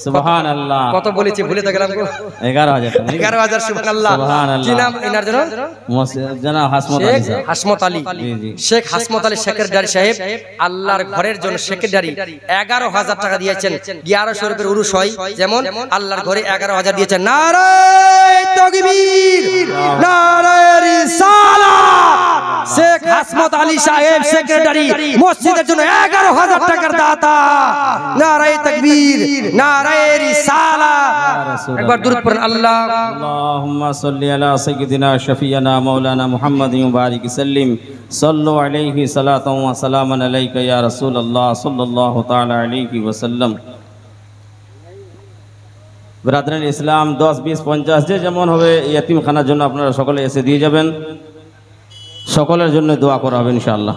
সুবহানাল্লাহ। কত বলেছি ভুলে তো গেলাম গো। 11000 সুবহানাল্লাহ। কি নাম এনার জন্য? জনাব হাসমত আলী সাহেব। হাসমত আলী, শেখ হাসমত আলী সেক্রেটারি সাহেব আল্লাহর ঘরের জন্য সেক্রেটারি 11000 টাকা দিয়েছেন। 11 শরীফের উরুস হয় যেমন, আল্লাহর ঘরে 11000 দিয়েছেন। নারায়ে তাকবীর, নারায়ে রিসালাত। শেখ হাসমত আলী সাহেব সেক্রেটারি, মসজিদের জন্য 11000 টাকার দাতা। নারায়ে তাকবীর, নারায়ে রিসালাত। একবার দুরূদ পড়েন। আল্লাহুম্মা সাল্লি আলা সাইয়্যিদিনা শাফিয়ানা মাওলানা মুহাম্মাদিন ওয়া বারিক সাল্লিম। সাল্লু আলাইহি সালাতাও ওয়া সালামান আলাইকা ইয়া রাসূলুল্লাহ সাল্লাল্লাহু তাআলা আলাইহি ওয়া সাল্লাম। ব্রাদারান ইসলাম 10, 20, 50 যে যেমন হবে ইয়াতিমখানার জন্য আপনারা সকলে এসে দিয়ে যাবেন। সকলের জন্য দোয়া করা হবে ইনশাআল্লাহ।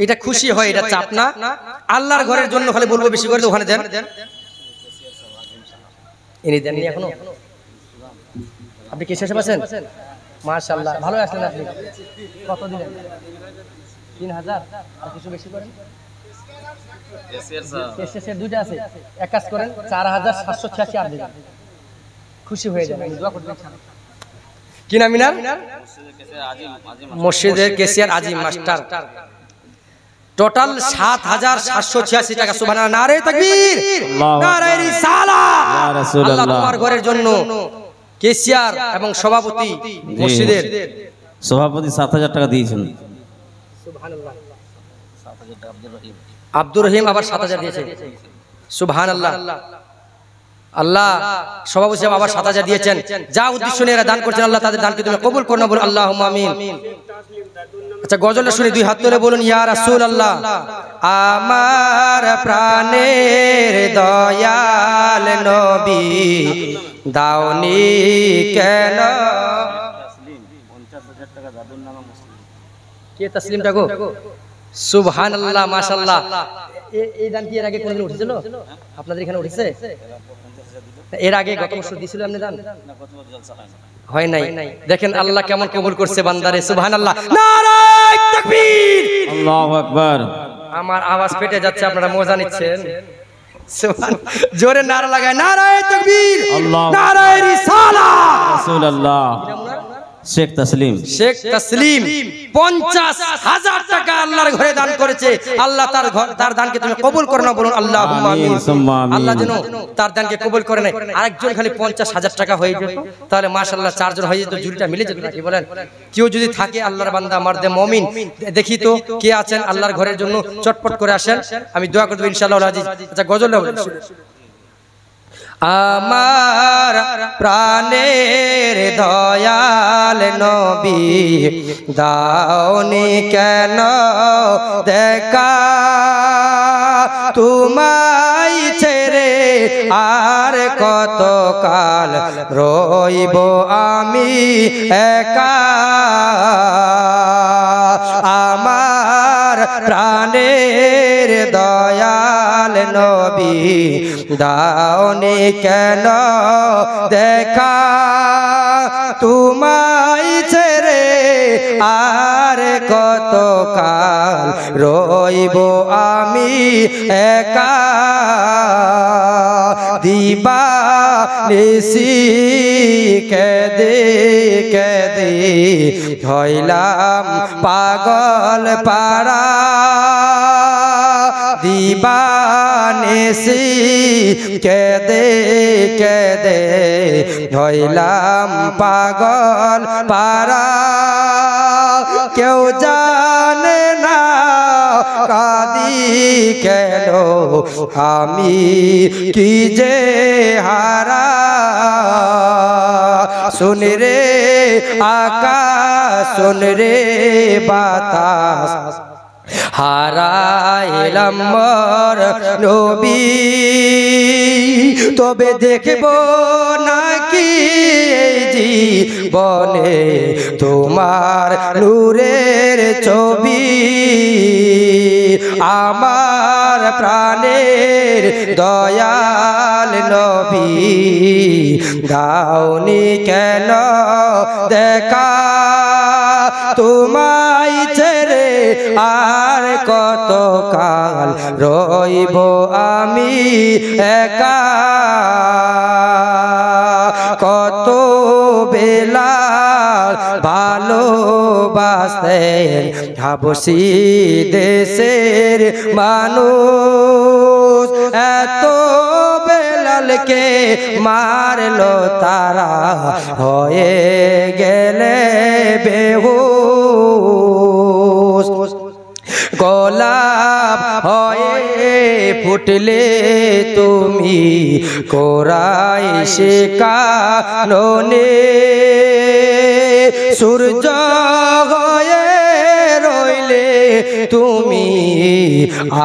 এটা খুশি হয়, এটা চাপ না। আল্লাহর ঘরের জন্য হলে বলবো বেশি করে ওখানে দেন। ইনি দেননি এখনো? আপনি কি শেষে আছেন? মাশাআল্লাহ, ভালো আছেন আপনি। কত দিলেন? 3000। আর কিছু বেশি করেন? এসএসএর দুইটা আছে, এক কাজ করেন 4786 আর দিবেন, খুশি হয়ে যাবেন। দোয়া করবেন। কি নাম মিনার? মসজিদের কেসিয়ার আজিম মাস্টার। টোটাল 7786 টাকা। সুবহানাল্লাহ, নারে তাকবীর, নারে রিসালাত। ইয়া রাসূলুল্লাহ, আল্লাহ তোমার ঘরের জন্য কেসিয়ার এবং সভাপতি মসজিদের সভাপতি 7000 টাকা দিয়েছেন। সুবহানাল্লাহ। আব্দুর রহিম আবার 7000 দিয়েছে। সুবহানাল্লাহ। আল্লাহ সভাপতি সাহেব আবার 7000 দিয়েছেন। যা উদ্দেশ্য নিয়ে এরা দান করছেন, আল্লাহ তাদের দানকে তুমি কবুল করো না, বলুন আল্লাহুম্মা আমিন। আচ্ছা গজলটা শুনি, 2 হাত তুলে বলুন ইয়া রাসূলুল্লাহ। আমার প্রাণের দয়াল নবী দাওনি কেন? কে তাসলিমটা গো? সুবহানাল্লাহ, মাশাআল্লাহ। এই দান কি এর আগে কোনদিন উঠেছিল? আপনাদের এখানে উঠেছে? এর আগে গত বছর দিছিল আপনি দান? হয় নাই। দেখেন আল্লাহ কেমন কবুল করছে বান্দারে। সুবহানাল্লাহ, নারায়ে তাকবীর, আল্লাহু আকবার। আমার আওয়াজ ফেটে যাচ্ছে, আপনারা মজা নিচ্ছেন। জোরে নারা লাগায়, নারায়ে তাকবীর, নারায়ে রিসালাত। রাসূলুল্লাহ শেখ তাসলিম, শেখ তাসলিম 50000 টাকা আল্লাহর ঘরে দান করেছে। আল্লাহ তার দানকে তুমি কবুল করো না, বলুন আল্লাহুম্মা আমিন। আল্লাহ যেন তার দানকে কবুল করে নেয়। আরেকজন খালি 50000 টাকা হয়ে যেত, তাহলে মাশাআল্লাহ 4 জন হয়ে যেত, জুরিটা মিলে যেত নাকি বলেন? কেউ যদি থাকে আল্লাহর বান্দা মারদে মুমিন, দেখি তো কে আছেন আল্লাহর ঘরের জন্য, চটপট করে আসেন, আমি দোয়া করব ইনশাআল্লাহ আজিজ। আচ্ছা গজল আমার প্রাণের দয়াল নবী দাওনি কেন দেখা তোমায় ছেড়ে আর কত কাল রইব আমি একা আমার প্রাণের দয়াল নবী দাওনি কেন দেখা তোমায় ছেড়ে আর কত কাল রইব আমি একা দিবা নিশি কেদে কেদে হইলাম পাগল পাড়া দিবানিসি কেদে কেদে হইলাম পাগল পাড়া কেউ জানে না কাঁদি কেন আমি কি যে হারা শুন রে আকাশ শুন রে বাতাস হারাইলাম মোর নবী তবে দেখব নাকি এই জীবনে তোমার নূরের ছবি আমার প্রাণের দয়াল নবী দাওনি কেন দেখা তোমায় ছেড়ে আর কত কাল রইব আমি একা কত বেলা ভালোবাসতেন হাবশি দেশের মানুষ এত বেলালকে মারলো তারা হয়ে গেলে বেহুশ গোলাপ হয়ে ফুটলে তুমি কোরাইশে কাননে সূর্য হয়ে রইলে তুমি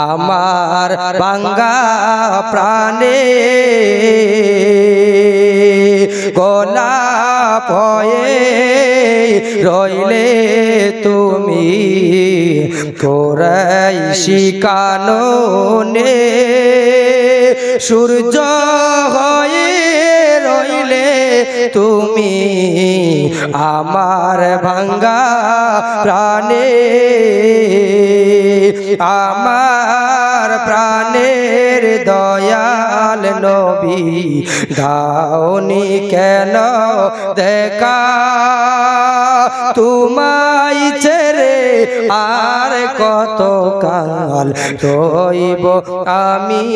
আমার বাঙ্গা প্রাণে গোলাপ হয়ে রইলে তুমি কোরাইশি কাননে সূর্য হয়ে রইলে তুমি আমার ভাঙ্গা প্রাণে আমার প্রাণের দয়াল নবী দাওনি কেন দেখা তোমায় ছেড়ে আর কত কাল রইব আমি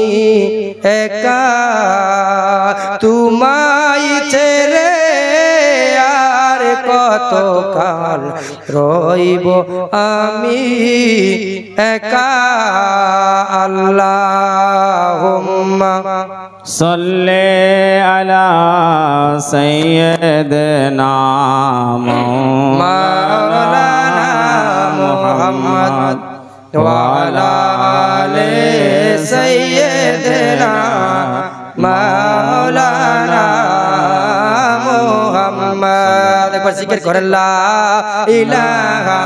একা তোমায় ছেড়ে আর কত কাল রইব আমি একা আল্লাহুম্মা সাল্লি আলা সাইয়্যিদিনা মাওলানা মুহাম্মদ ওয়া আলা আলি সাইয়্যিদিনা মাওলানা মুহাম্মদ একবার জিকির করেন লা ইলাহা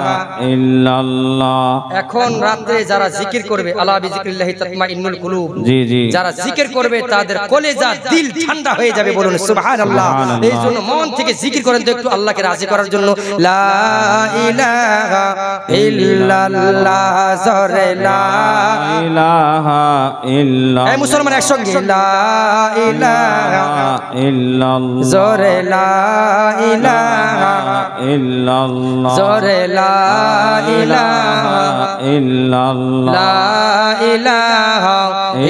ইল্লাল্লাহ। এখন রাতে যারা জিকির করবে আলা বিজিক্রিল্লাহি তাতমাইন্নুল কুলুব, জি জি, যারা জিকির করবে তাদের কলেজা দিল ঠান্ডা হয়ে যাবে, বলুন সুবহানাল্লাহ। এই জন্য মন থেকে জিকির করেন তো একটু আল্লাহকে রাজি করার জন্য। লা ইলাহা ইল্লাল্লাহ জোরে লা ইলাহা ইল্লাল্লাহ। এই মুসলমান একসঙ্গে লা ইলাহা ইল্লাল্লাহ জোরে লা ইলাহা ইল্লাল্লাহ জোরে লা ইলাহা ইল্লাল্লাহ লা ইলাহা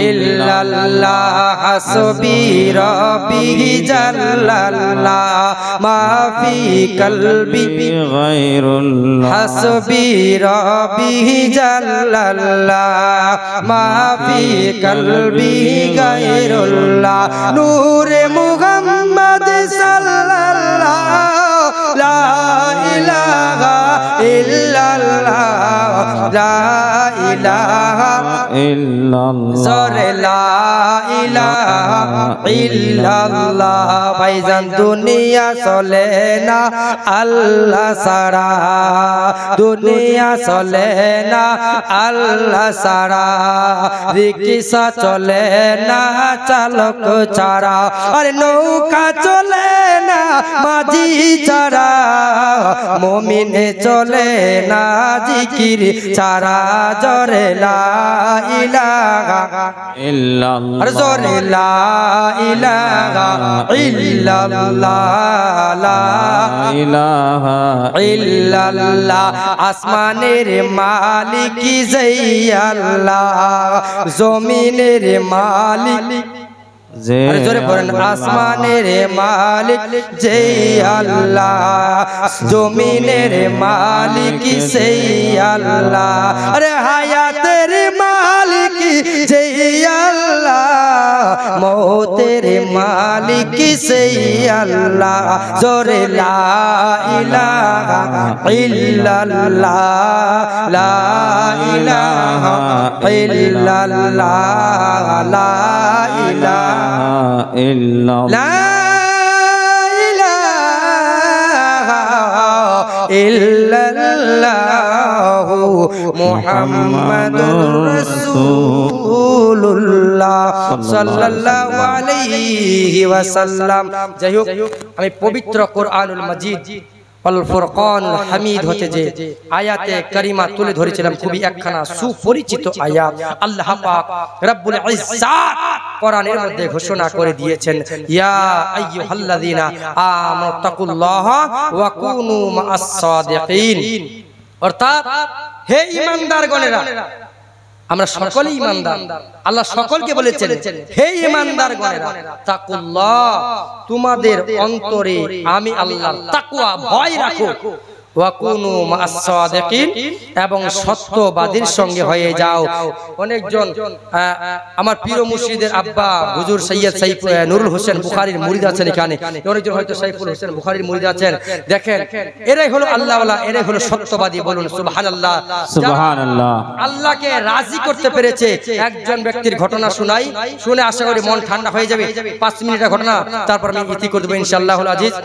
ইল্লাল্লাহ হাসবি রব্বি জাল্লাল্লাহ মা ফি কলবি গায়রুল্লাহ হাসবি রব্বি জাল্লাল্লাহ মা ফি কলবি গায়রুল্লাহ নূরে মুহাম্মদ সাল্লাল্লাহ লা ইলাহা ইল্লাল্লাহ লা ইলাহা ইল্লাল্লাহ জোরে লা ইলাহা ইল্লাল্লাহ ভাইজান দুনিয়া চলে না আল্লাহ ছাড়া দুনিয়া চলে না আল্লাহ ছাড়া রিকশা চলে না চালক ছাড়া আরে নৌকা চলে না মাঝি ছাড়া মুমিনে চলে না জিকির ছাড়া জোরে লা ইলাহা ইল্লাল্লাহ আর জোরে লা ইলাহা ইল্লাল্লাহ লা ইলাহা ইল্লাল্লাহ আসমানের মালিক যেই আল্লাহ জমিনের মালিক আরে জোরে পড়েন আসমানের মালিক যেই আল্লাহ জমিনের মালিক সেই আল্লাহ আরে হায়াতের মালিক যেই আল্লাহ মৌতের মালিক সেই আল্লাহ জোরে লা ইলাহা ইল্লাল্লাহ লা ইলাহা ইল্লাল্লাহ লা ইলাহা ইল্লাল্লাহ লা ইলাহা ইল্লাল্লাহ মুহাম্মাদুর রাসূলুল্লাহ সাল্লাল্লাহু আলাইহি ওয়াসাল্লাম। যাই হোক, আমি পবিত্র কোরআনুল মাজিদ আল ফুরকানুল হামিদ হতে যে আয়াতে কারিমা তুলে ধরেছিলাম, খুবই একখানা সুপরিচিত আয়াত। আল্লাহ পাক রব্বুল ইজ্জাত কোরআনের মধ্যে ঘোষণা করে দিয়েছেন, ইয়া আইয়ুহাল্লাযীনা আমানু তাকুল্লাহা ওয়া কুনু মা'আস সাদিকিন। অর্থাৎ হে ঈমানদারগণেরা, আমরা সকলেই ঈমানদার। আল্লাহ সকলকে বলেছেন, হে ঈমানদারগণেরা তাকুল্লাহ, তোমাদের অন্তরে আমি আল্লাহর তাকওয়া ভয় রাখো, ওয়া কুনু মা'আস সাদিকিন, এবং সত্যবাদীর সঙ্গে হয়ে যাও। অনেকজন আমার পীর মুর্শিদের আব্বা হুজুর সৈয়দ সাইফ নুরুল হোসেন বুখারীর মুরিদ আছেন এখানে, অনেকজন হয়তো সাইফুল হোসেন বুখারীর মুরিদ আছেন। দেখেন, এরাই হলো আল্লাহওয়ালা, এরাই হলো সত্যবাদী। বলুন সুবহানাল্লাহ। সুবহানাল্লাহ। আল্লাহকে রাজি করতে পেরেছে। একজন ব্যক্তির ঘটনা শুনাই, শুনে আশা করি মন ঠান্ডা হয়ে যাবে। 5 মিনিটের ঘটনা, তারপর আমি ইতি করে দেবো ইনশাআল্লাহুল আজিজ।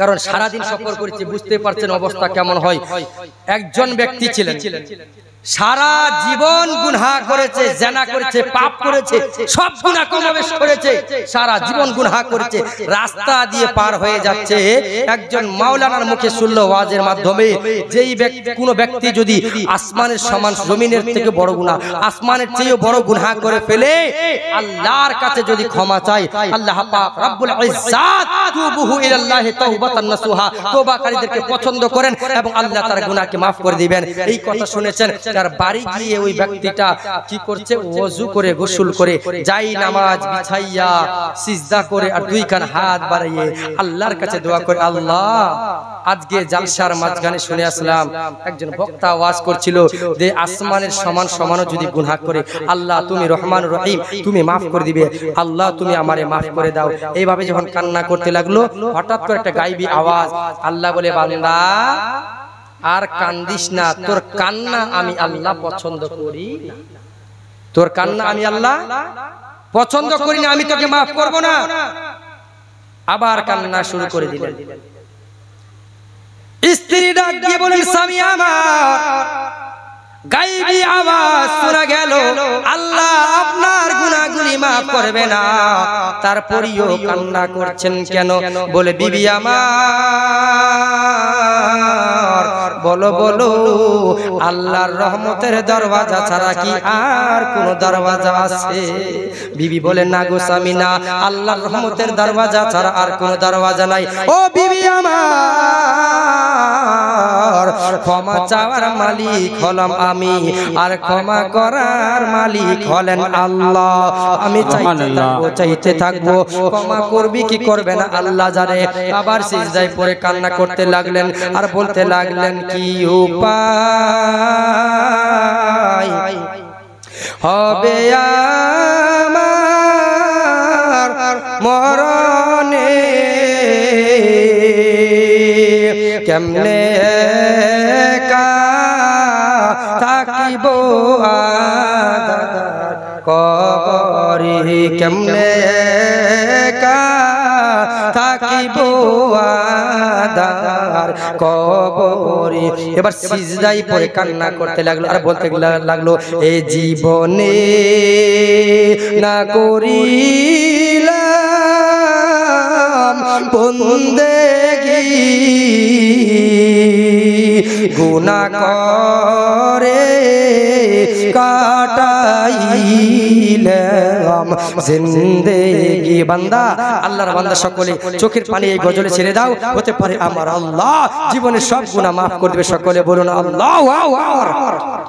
কারণ সারাদিন সফর করেছি, বুঝতে পারছেন অবস্থা কেমন হয়। একজন ব্যক্তি ছিলেন, সারা জীবন গুনাহ করেছে, জিনা করেছে, পাপ করেছে, সব গুনাহ কমবেশ করেছে, সারা জীবন গুনাহ করেছে। রাস্তা দিয়ে পার হয়ে যাচ্ছে, একজন মাওলানার মুখে শুনল ওয়াজের মাধ্যমে, যেই ব্যক্তি, কোন ব্যক্তি যদি আসমানের সমান জমিনের থেকে বড় গুনাহ, আসমানের চেয়েও বড় গুনাহ করে ফেলে, আল্লাহর কাছে যদি ক্ষমা চায়, আল্লাহ পাক রব্বুল ইজ্জাত তুবুহু ইলাল্লাহি তাওবাতান নাসুহা, তওবাকারীদেরকে পছন্দ করেন এবং আল্লাহ তার গুনাহকে maaf করে দিবেন। এই কথা শুনেছেন। তার বাড়ি গিয়ে ওই ব্যক্তিটা কি করছে, ওযু করে গোসল করে যাই নামাজ বিছাইয়া সিজদা করে আর 2 কান হাত বাড়িয়ে আল্লাহর কাছে দোয়া করে, আল্লাহ আজকে জালসার মাঝখানে শুনে আসলাম একজন বক্তা ওয়াজ করছিল যে আসমানের সমান সমানও যদি গুনাহ করে, আল্লাহ তুমি রহমান রহিম, তুমি maaf করে দিবে, আল্লাহ তুমি আমারে maaf করে দাও। এইভাবে যখন কান্না করতে লাগলো, হঠাৎ করে একটা গায়বী আওয়াজ, আল্লাহ বলে, বান্দা আর কান্দিস না, তোর কান্না আমি আল্লাহ পছন্দ করি না, তোর কান্না আমি আল্লাহ পছন্দ করি না, আমি তোকে maaf করব না। আবার কান্না শুরু করে দিলেন। স্ত্রী ডাক দিয়ে বলেন, স্বামী আমার, গায়বী আওয়াজ শোনা গেল, আল্লাহ আপনার গুনাহগুলি maaf করবে না, তারপরেও কান্না করছেন কেন? বলে, বিবি আমার, বলো বলো আল্লাহর রহমতের দরওয়াজা ছাড়া কি আর কোন দরওয়াজা আছে? বিবি বলে না গো স্বামী না, আল্লাহর রহমতের দরওয়াজা ছাড়া আর কোন দরওয়াজা নাই। ও বিবি আমার, ক্ষমা চাওয়ার মালিক হলাম আমি, আর ক্ষমা করার মালিক হলেন আল্লাহ। আমি চাইতে থাকবো, ক্ষমা করবি কি করবে না আল্লাহ জানে। আবার সিজদায় পড়ে কান্না করতে লাগলেন আর বলতে লাগলেন, কি উপায় হবে আমার মরণে, কেমনে থাকিব কবরে, কেমনে থাকিব আদার কবরে। এবার সিজদাই পড়ে কান্না করতে লাগলো আর বলতে লাগলো, এ জীবনে না করিলাম বন্দেগি, গুনাহ করে কাটাইলাম জিন্দেগি। বান্দা, আল্লাহর বান্দা সকলে চোখের পানি এই গজলে ছেড়ে দাও, হতে পারে আমার আল্লাহ জীবনের সব গুনাহ মাফ করে দেবে। সকলে বলুন আল্লাহু আকবার।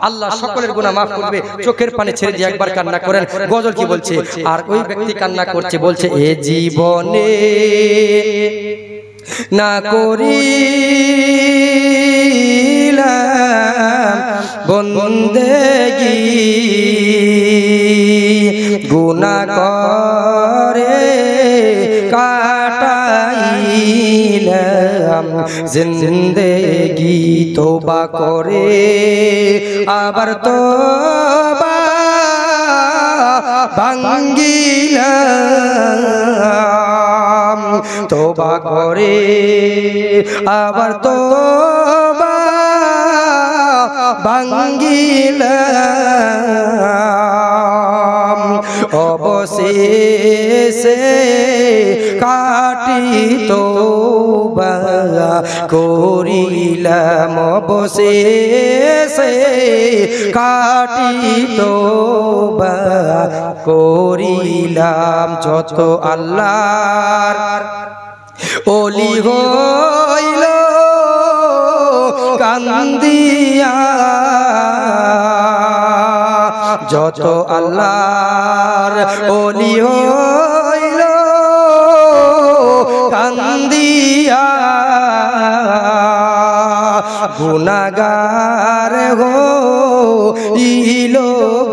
আল্লাহ সকলের গুনাহ মাফ করবে। চোখের পানি ছেড়ে দিয়ে একবার কান্না করেন। গজল কি বলছে? আর ওই ব্যক্তি কান্না করছে, বলছে, এ জীবনে না করিলাম বন্দেগি, গুনাহ করে কাটাইলাম জিন্দেগি, তওবা করে আবার তওবা ভাঙ্গিলাম, তওবা করে আবার তওবা ভাঙ্গিলাম, অবশেষে কাটি তওবা করিলাম, অবশেষে কাটি তওবা করিলাম। যত আল্লাহর ওলি হইল কান্দিয়া, যত আল্লাহর ওলি হইল কান্দিয়া, গুনাহগার হইল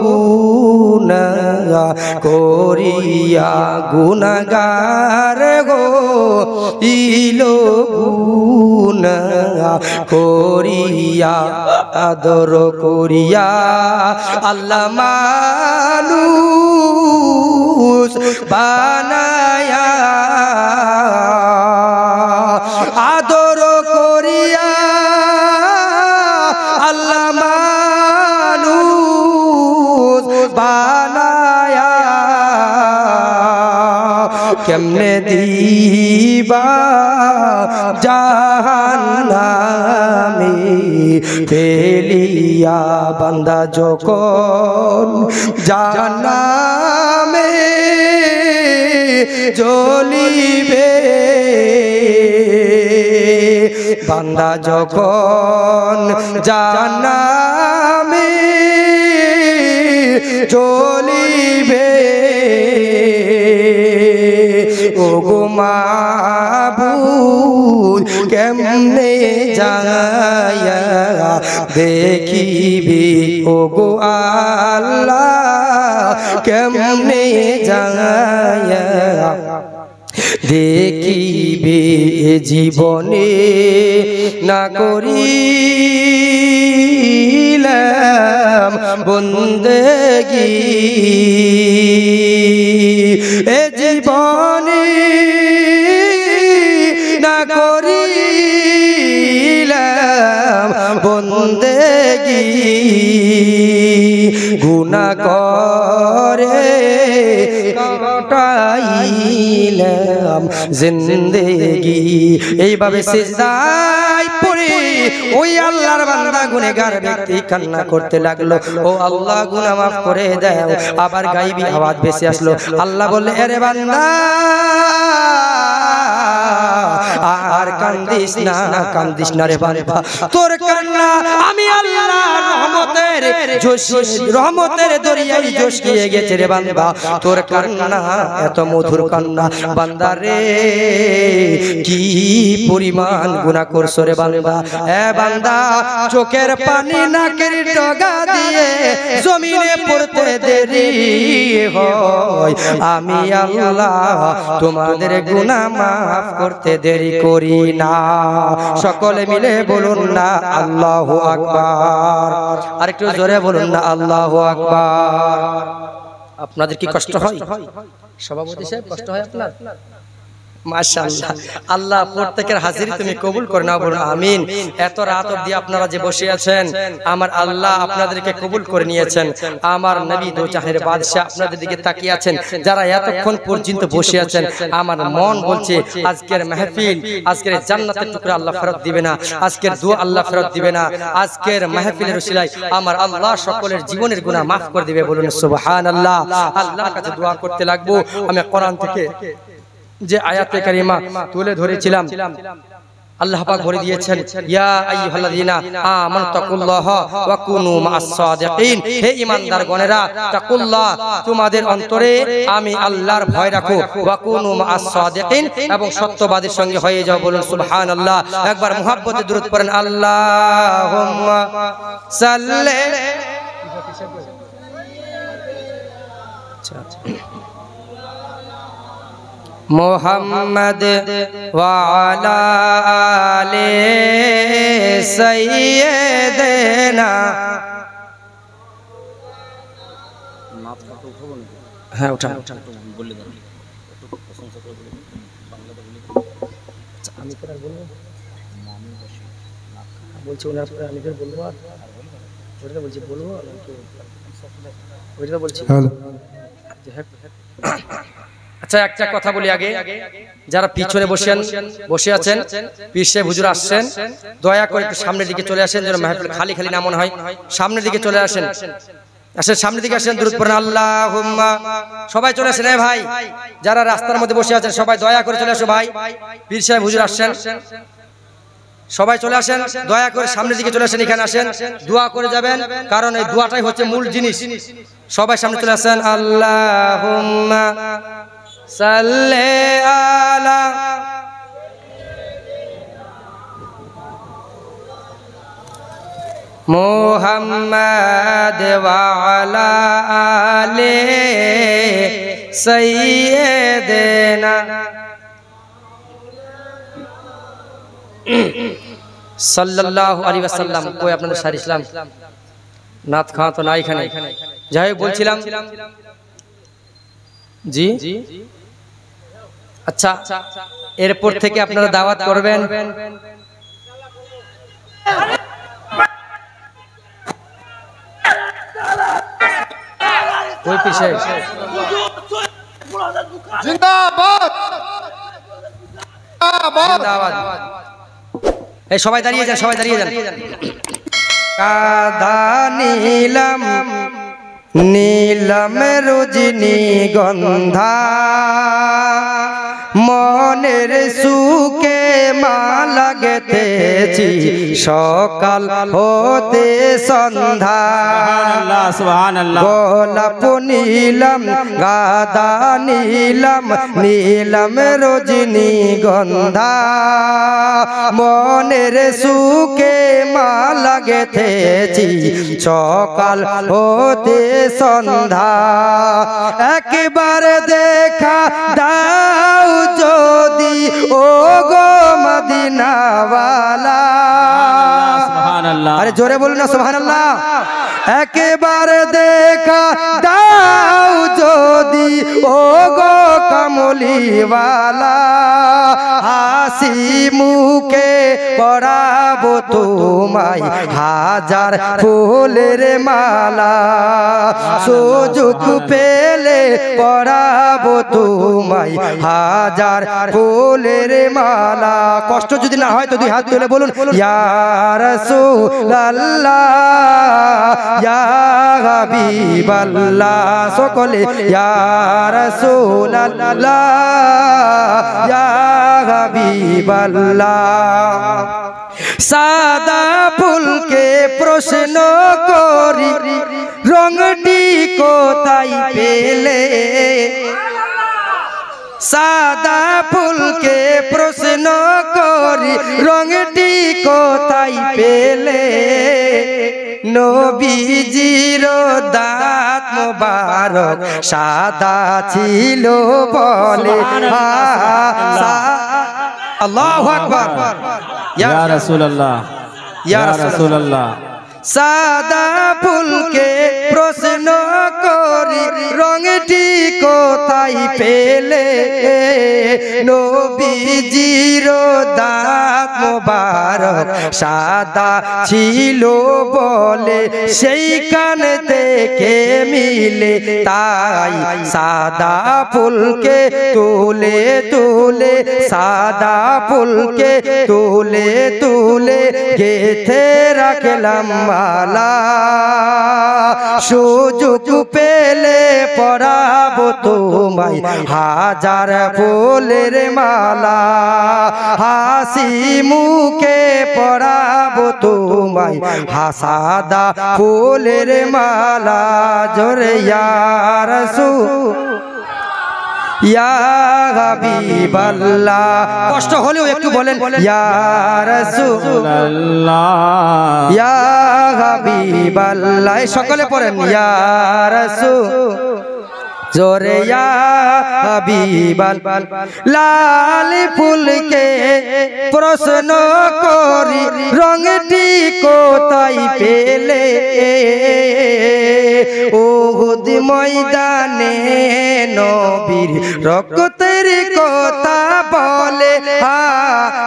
গুনাহ করিয়া, গুনাহগার হইল গুনাহ করিয়া, আদর করিয়া আল্লাহ মানুষ বানায়া, আদর করিয়া আল্লাহ মানুষ বানায়া, কেমনে দিবা জাহান্নামে ফেলিয়া। বান্দা যখন জাহান্নামে জ্বলিবে, বান্দা যখন জাহান্নামে জ্বলিবে, ওগো মাবুদ কেমনে যায়া দেখিবি, ওগো আল্লাহ কেমনে যায়া দেখিবে, জীবনে না করিলাম বন্দেগি, এ জীবনে না করিলাম বন্দেগি, গুনাহ করে কাটাইলাম জিন্দেগি। এইভাবে সিজদায় পড়ে ওই আল্লাহর বান্দা গুনাহগার ব্যক্তি কান্না করতে লাগলো, ও আল্লাহ গুনাহ মাফ করে দাও। আবার গায়বী আওয়াজ ভেসে আসলো, আল্লাহ বললেন, আরে বান্দা আর কান্দিস না রে বান্দা, তোর কান্না আমি আল্লাহর রহমতের দরিয়ায় জোশিয়ে গেছে রে বান্দা। তোর কান্না এত মধুর কান্না, বান্দা রে কি পরিমাণ গুনাহ করছো রে বান্দা। এ বান্দা, চোখের পানি নাকের ডগা দিয়ে জমিনে পড়তে দেরি হয়, আমি আল্লাহ তোমাদের গুনাহ মাফ করতে দেরি করি না। সকলে মিলে বলুন না আল্লাহু আকবার। আরেকটু জোরে বলুন না আল্লাহু আকবার। আপনাদের কি কষ্ট হয়? সভাপতি সাহেব, কষ্ট হয় আপনার? মাশাআল্লাহ, আল্লাহ প্রত্যেকের হাজিরি তুমি কবুল করে নাও, বলুন আমিন। এত রাত অবধি আপনারা যে বসে আছেন, আমার আল্লাহ আপনাদেরকে কবুল করে নিয়েছেন। আমার নবী দো জাহানের বাদশা আপনাদের দিকে তাকিয়ে আছেন। যারা এতক্ষণ পর্যন্ত বসে আছেন, আমার মন বলছে আজকের মাহফিল, আজকের জান্নাতের টুকরা আল্লাহ ফেরত দিবে না, আজকের দোয়া আল্লাহ ফেরত দিবে না। আজকের মাহফিলের উসিলায় আমার আল্লাহ সকলের জীবনের গুনাহ মাফ করে দিবে, বলুন সুবহানাল্লাহ। আল্লাহর কাছে দোয়া করতে লাগবো। আমি কোরআন থেকে যে আয়াতে কারিমা তুলে ধরেছিলাম, আল্লাহ পাক বলে দিয়েছেন, ইয়া আইয়ুহাল্লাযিনা আমানু তাকুল্লাহা ওয়া কুনু মা'আস সাদিকিন। হে ঈমানদারগণেরা, তাকুল্লাহ, তোমাদের অন্তরে আমি আল্লাহর ভয় রাখো, ওয়া কুনু মা'আস সাদিকিন, এবং সত্যবাদীর সঙ্গে হয়ে যাও, বলুন সুবহানাল্লাহ। একবার মুহাব্বতে দুরূদ পড়েন, আল্লাহুম্মা সাল্লি। মোহাম্মদ ওয়া আলা আলি সাইয়্যিদিনা। হ্যাঁ, ওঠা বলে দেন, একটু প্রশংসা করে বলুন, বাংলাতে বলি। আমি কি আর বলবো? আমি বলছি ওনার পরে আমি ফের বলবো, আর ওইটা বলছি বলবো, ওইটা বলছি। আচ্ছা, একটা কথা বলি আগে, যারা পিছনে বসে আছেন, পীর সাহেব হুজুর আসছেন, দয়া করে একটু সামনের দিকে চলে আসেন, যেন মাহফিল খালি খালি না মনে হয়। সামনের দিকে চলে আসেন, সামনের দিকে আসেন, দুরূদ পড়েন আল্লাহুম্মা। সবাই চলে আসেন, ভাই যারা রাস্তার মধ্যে বসে আছেন সবাই দয়া করে চলে আসো ভাই। পীর সাহেব হুজুর আসছেন, সবাই চলে আসেন, দয়া করে সামনের দিকে চলে আসেন, এখানে আসেন, দোয়া করে যাবেন, কারণ এই দোয়াটাই হচ্ছে মূল জিনিস। সবাই সামনে চলে আসেন, আল্লাহুম্মা সাল্লি আলা মুহাম্মাদ ওয়া আলা আলি সাইয়্যিদিনা সাল্লাল্লাহু আলাইহি ওয়াসাল্লাম। কই আপনাদের সার ইসলাম নাত খাওয়া তো না এখানে। যাই হোক, বলছিলাম জি, আচ্ছা, এরপর থেকে আপনারা দাওয়াত করবেন। ওই পিছে জিন্দাবাদ, জিন্দাবাদ। এই সবাই দাঁড়িয়ে যান, সবাই দাঁড়িয়ে যান। কাদা নীলম নীলম রজনী গন্ধা, মনের সুখে মালা গেথেছি সকাল হতে সন্ধ্যা। সুবহানাল্লাহ। গোলাপ নীলম গাদা নীলম নীলম রজনী গন্ধা, মনের সুখে মালা গেথেছি সকাল হতে সন্ধ্যা। একবার দেখা দাও যদি ও গো মদিনাওয়ালা। আরে জোরে বলুন না সুবহানাল্লাহ। একবার দেখা দাও যদি ও গো কমলিওয়ালা, হাসি মুখে পরাবো তোমায় হাজার ফুলের মালা সুযোগ পেলে পরাবো তোমায় হাজার ফুলের মালা কষ্ট যদি না হয় তো দুই হাত তুলে বলুন ইয়া রাসূলুল্লাহ ইয়া হাবিবাল্লাহ সকলে ইয়া রাসূলুল্লাহ ইয়া হাবিবাল্লাহ সাদা ফুলকে প্রশ্ন করি রংটি কোথায় পেলে সাদা ফুলকে প্রশ্ন করি রংটি কোথায় পেলে নবীজির দাঁত মোবারক সাদা ছিল বলে আল্লাহু আকবার ইয়া রাসূলুল্লাহ ইয়া রাসূলুল্লাহ সাদা ফুলকে প্রশ্ন করি রংটি কোথায় পেলে নবীজির দাঁত মোবারক সাদা ছিল বলে সেইখান থেকে মিলে তাই সাদা ফুলকে তুলে তুলে সাদা ফুলকে তুলে তুলে গেথে রাখলাম মালা সুযোগ পেলে পরাবো তোমায় হাজার ফুলের মালা হাসি মুখে পরাবো তোমায় সাদা ফুলের মালা জোরে ইয়া রাসূল ইয়া হাবিবাল্লাহ কষ্ট হলেও একটু বলেন ইয়া রাসূলুল্লাহ ইয়া হাবিবাল্লাহ সকলে পড়েন ইয়া রাসূল জোরে ইয়া হাবিবাল্লাহ লাল ফুলকে প্রশ্ন করি রংটি কোথায় পেলে উহুদ ময়দানে নবীর রক্তের কথা বলে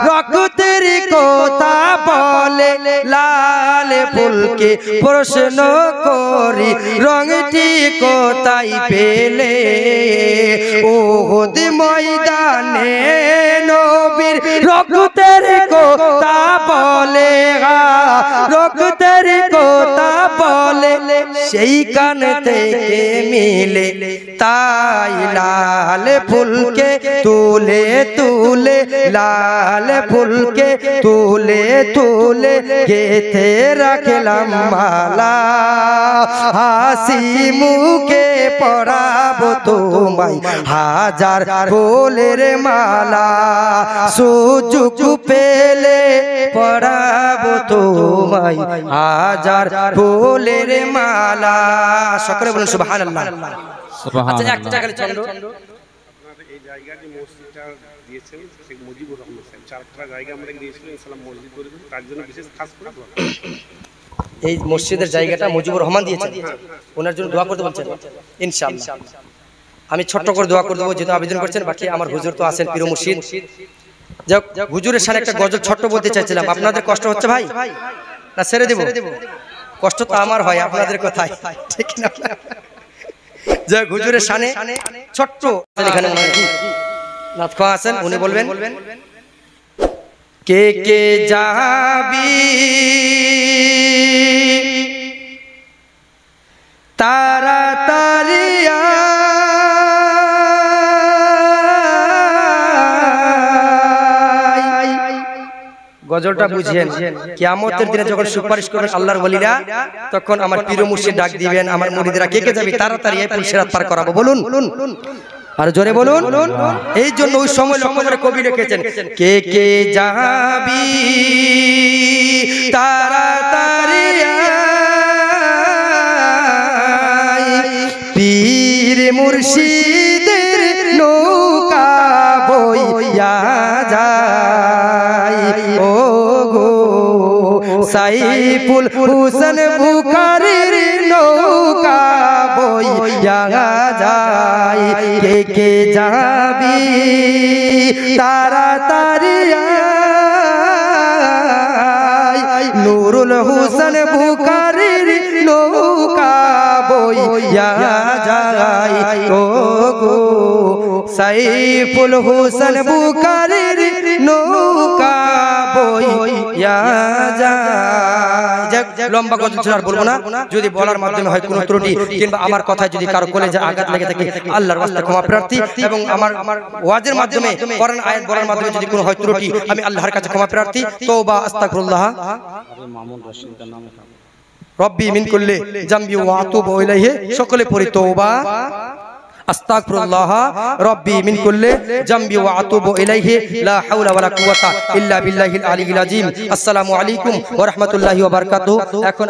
রক্তের কথা বলে লাল ফুলকে প্রশ্ন করি রংটি কোথায় পেলে উহুদ ময়দানে নবীর রক্তের কথা বলে রক্তের কথা বলে সেইখান থেকে মিলে তাই লাল ফুলকে তুলে তুলে লাল ফুলকে তুলে তুলে গেথে রাখলাম মালা হাসি মুখে পরাবো তোমায় হাজার ফুলের মালা সুযোগ পেলে পরাবো তোমায় হাজার ফুলের মালা সকলে বলুন সুবহানাল্লাহ আচ্ছা একটা খালি ছন্দ এই জায়গাটি মসজিদটা দিয়েছেন শেখ মুজিবুর রহমান সাহেব চারটা জায়গা আমাদের দিয়েছিলেন ইসলাম মসজিদ করে তার জন্য বিশেষ খাস করে এই মসজিদের জায়গাটা মুজিবুর রহমান দিয়েছেন ওনার জন্য দোয়া করতে বলছেন ইনশাআল্লাহ আমি ছোট্ট করে দোয়া করে দেবো যেহেতু আবেদন করছেন বাকি আমার হুজুর তো আছেন পীর মুর্শিদ যাক হুজুরের সামনে একটা গজল ছোট্ট বলতে চাইছিলাম আপনাদের কষ্ট হচ্ছে ভাই না ছেড়ে দেব কষ্ট তো আমার হয় আপনাদের কথাই ঠিক না যাক হুজুরের সামনে ছোট্ট এখানে নাত খোয়া আছেন উনি বলবেন কে কে যাবি তাড়াতাড়ি গজলটা বুঝেন কিয়ামতের দিনে যখন সুপারিশ করবেন আল্লাহর ওলিরা তখন আমার পীর মুর্শিদ ডাক দিবেন আমার মুরিদরা কে কে যাবে তাড়াতাড়ি এই পুলসিরাত পার করাবো বলুন আর জোরে বলুন এই জন্য ওই সময় লক্ষ্য করে কবি লিখেছেন কে কে যাবি তাড়াতাড়ি পীর মুর্শিদের নৌকা বইয়া যায় ও গো সাইফুল হোসেন বুখারীর নৌকা বইয়া যায় কে কে যাবি তাড়াতাড়ি আয়, নুরুল হোসেন বুখারীর নৌকা বইয়া যায় ও গো, সাইফুল হোসেন বুখারীর নৌকা বইয়া যায়। লম্বা কথা ছিল আর বলবো না, যদি বলার মাধ্যমে হয় কোনো ত্রুটি কিংবা আমার কথায় যদি কারো কলেজে আঘাত লেগে থাকে আল্লাহর রাস্তা ক্ষমা প্রার্থী, এবং আমার ওয়াজের মাধ্যমে কোরআন আয়াত বলার মাধ্যমে যদি কোনো হয় ত্রুটি আমি আল্লাহর কাছে ক্ষমা প্রার্থী। তওবা আস্তাগফিরুল্লাহ রব্বি মিন কুল্লি জামবি ওয়া আতুবু ইলাইহি, সকলে পড়ি তওবা আস্তাগফিরুল্লাহ রব্বি মিন কুল্লি জামবি ওয়া আতুবু ইলাইহি, লা হাওলা ওয়ালা কুওয়াতা ইল্লা বিল্লাহিল আলিয়্যিল আযীম। আসসালামু আলাইকুম ওয়া রাহমাতুল্লাহি ওয়া বারাকাতুহু। এখন